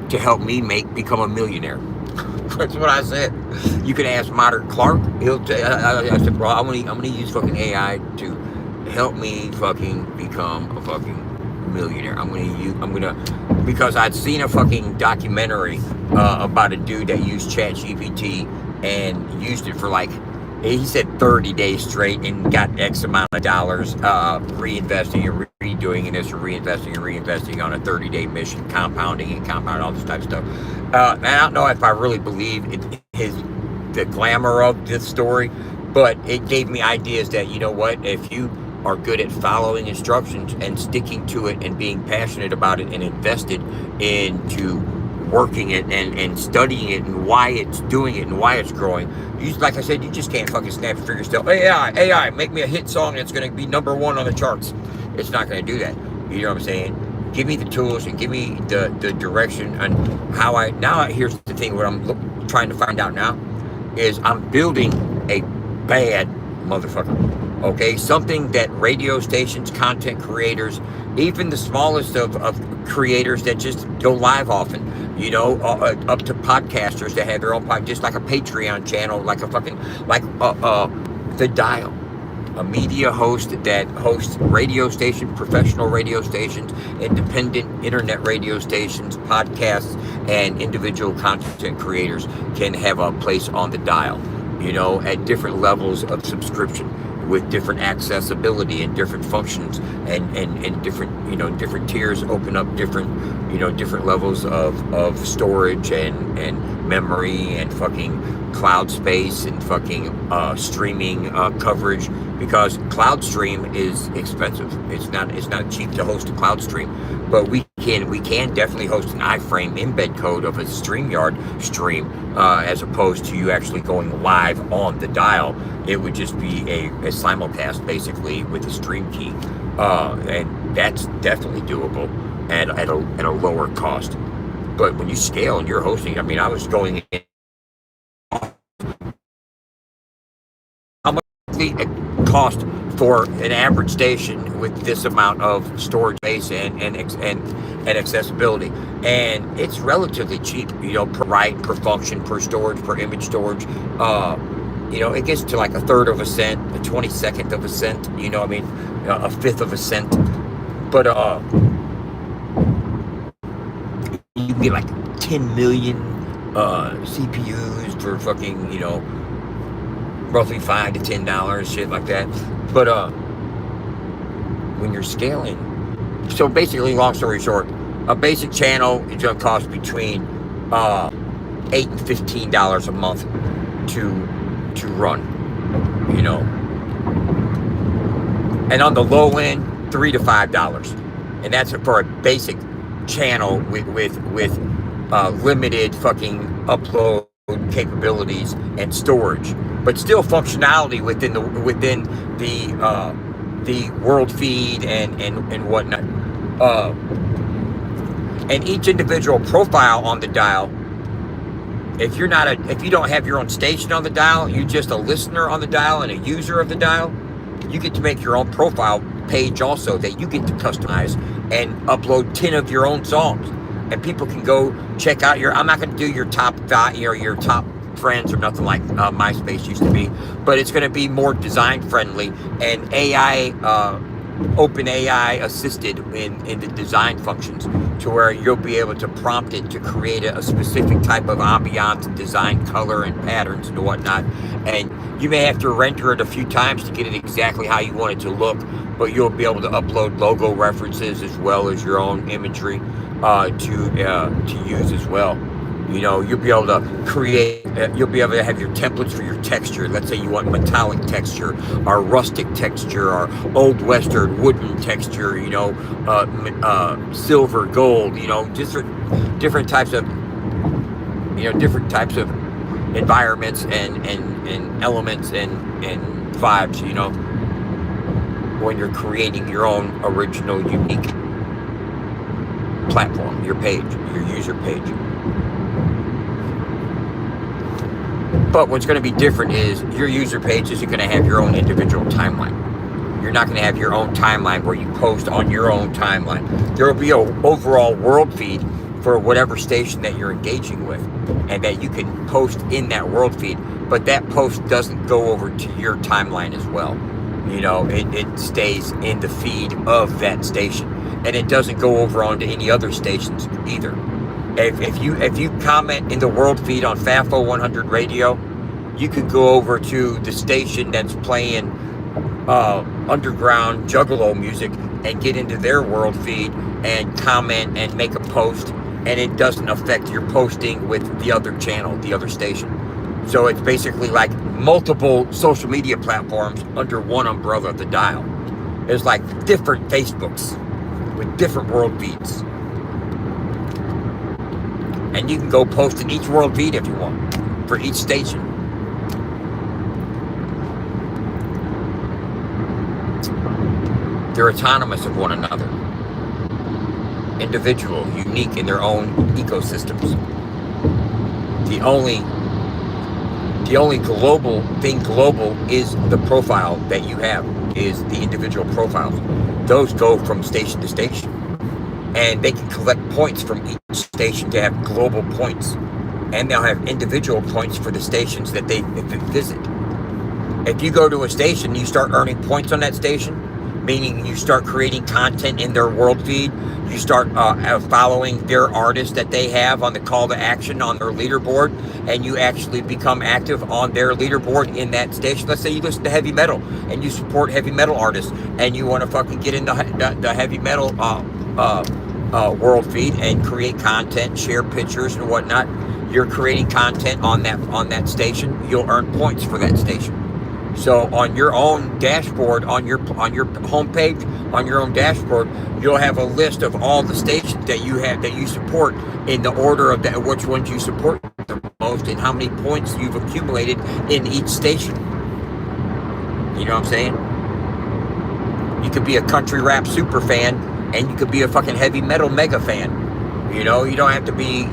to help me become a millionaire. That's what I said. You can ask Modern Clark. I said, bro, I'm gonna use fucking AI to help me fucking become a fucking millionaire. Because I'd seen a fucking documentary about a dude that used ChatGPT and used it for he said 30 days straight and got X amount of dollars reinvesting and redoing this or reinvesting on a 30-day mission, compounding all this type of stuff. And I don't know if I really believe the glamour of this story, but it gave me ideas that, if you are good at following instructions and sticking to it and being passionate about it and invested into working it and studying it and why it's doing it and why it's growing. Like I said, you just can't fucking snap your fingers still. AI, make me a hit song that's going to be #1 on the charts. It's not going to do that. You know what I'm saying? Give me the tools and give me the direction and how here's the thing, what I'm trying to find out now is I'm building a bad motherfucker. Okay? Something that radio stations, content creators, even the smallest of creators that just go live often, up to podcasters that have their own podcast, just like a Patreon channel, like The Dial, a media host that hosts professional radio stations, independent internet radio stations, podcasts, and individual content creators can have a place on The Dial, at different levels of subscription, with different accessibility and different functions and different different tiers open up different levels of storage and memory and fucking cloud space and fucking streaming coverage, because cloud stream is expensive. It's not cheap to host a cloud stream, but we can definitely host an iframe embed code of a StreamYard stream as opposed to you actually going live on The Dial. It would just be a simulcast basically with a stream key, and that's definitely doable at a lower cost. But when you scale and you're hosting, I was going in, how much it cost for an average station with this amount of storage space and accessibility, and it's relatively cheap, per write, per function, per storage, per image storage. It gets to like a third of a cent, a 22nd of a cent, a fifth of a cent. But you can get like 10 million CPUs for fucking, roughly $5 to $10, shit like that. But when you're scaling, so basically, long story short, a basic channel is going to cost between $8 and $15 a month to run, and on the low end, $3 to $5, and that's for a basic channel with limited fucking upload capabilities and storage, but still functionality within the world feed and whatnot. And each individual profile on The Dial if you don't have your own station on the dial, you're just a listener on the dial and a user of the dial, you get to make your own profile page also that you get to customize and upload 10 of your own songs. And people can go check out I'm not going to do your top your top friends or nothing like MySpace used to be, but it's going to be more design friendly and open AI assisted in the design functions, to where you'll be able to prompt it to create a specific type of ambiance and design color and patterns and whatnot. And you may have to render it a few times to get it exactly how you want it to look, but you'll be able to upload logo references as well as your own imagery to use as well. You know, you'll be able to create, you'll be able to have your templates for your texture. Let's say you want metallic texture, or rustic texture, or old western wooden texture, you know, silver, gold, you know, different types of, environments and elements and vibes, you know, when you're creating your own original, unique platform, your page, your user page. But what's going to be different is your user page isn't going to have your own individual timeline. You're not going to have your own timeline where you post on your own timeline. There will be an overall world feed for whatever station that you're engaging with, and that you can post in that world feed. But that post doesn't go over to your timeline as well. You know, it stays in the feed of that station, and it doesn't go over onto any other stations either. If you comment in the world feed on FAFO100 radio, you could go over to the station that's playing underground juggalo music and get into their world feed and comment and make a post, and it doesn't affect your posting with the other channel, the other station. So it's basically like multiple social media platforms under one umbrella of the dial. There's like different Facebooks with different world feeds. And you can go post in each world feed if you want, for each station. They're autonomous of one another. Individual, unique in their own ecosystems. The only global is the profile that you have, is the individual profiles. Those go from station to station. And they can collect points from each station to have global points. And they'll have individual points for the stations that they visit. If you go to a station, you start earning points on that station, meaning you start creating content in their world feed. You start following their artists that they have on the call to action on their leaderboard, and you actually become active on their leaderboard in that station. Let's say you listen to heavy metal and you support heavy metal artists, and you want to fucking get in the heavy metal world feed and create content, share pictures and whatnot. You're creating content on that station. You'll earn points for that station. So on your own dashboard, on your homepage, on your own dashboard, you'll have a list of all the stations that you support in the order of which ones you support the most and how many points you've accumulated in each station. You know what I'm saying? You could be a country rap super fan, and you could be a fucking heavy metal mega fan. You know, you don't have to be,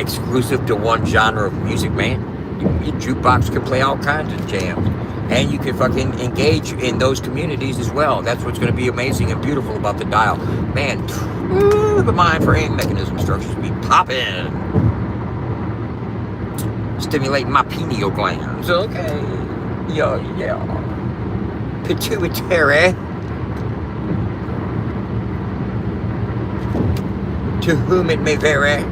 exclusive to one genre of music, man. Your jukebox can play all kinds of jams, and you can fucking engage in those communities as well. That's what's going to be amazing and beautiful about the dial, man. The mind frame mechanism structures be popping, stimulating my pineal glands. Okay, yeah, pituitary. To whom it may vary.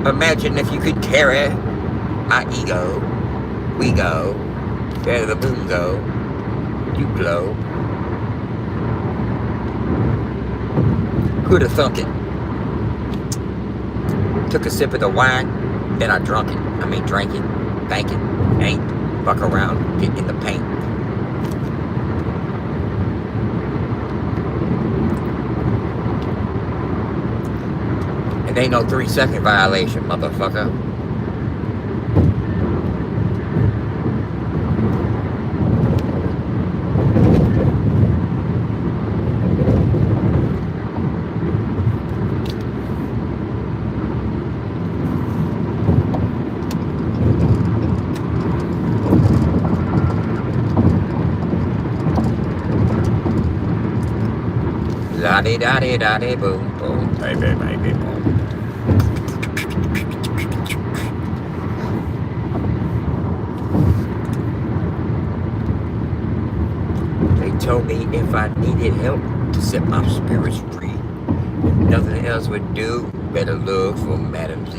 Imagine if you could carry my ego. We go where the moon go. You glow. Who'd have thunk it? Took a sip of the wine, then I drank it. Thank it. Ain't fuck around, get in the paint. It ain't no 3-second violation, motherfucker. La-di-da-di-da-di, boom, boom, baby, baby, boom. They told me if I needed help to set my spirits free, nothing else would do. Better look for Madam Z.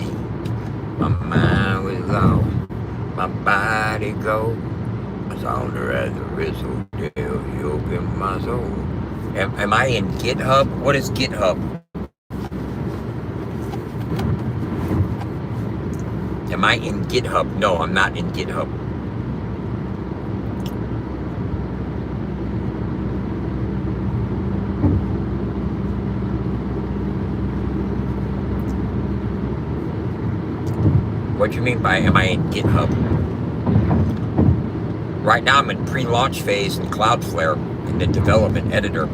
My mind was lost, my body go. I saw her as a whistle till you open my soul. Am I in GitHub? What is GitHub? Am I in GitHub? No, I'm not in GitHub. What do you mean by am I in GitHub? Right now I'm in pre-launch phase in Cloudflare, in the development editor,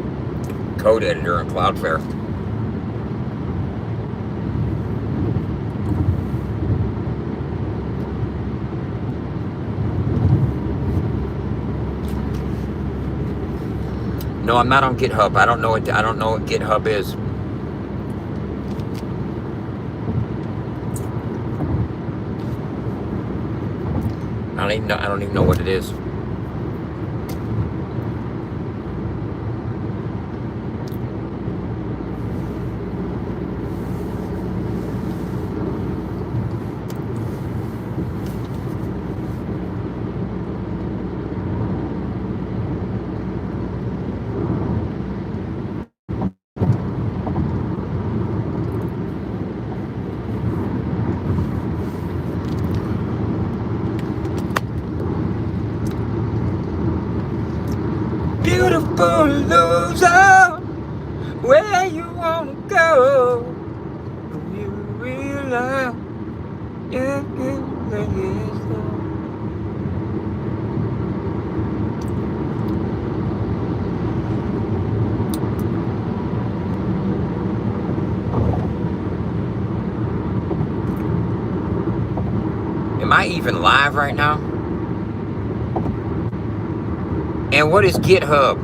code editor in Cloudflare. No, I'm not on GitHub. I don't know what GitHub is. I don't even know what it is. Beautiful loser, where you wanna go? You realize, yeah, Am I even live right now? And what is GitHub?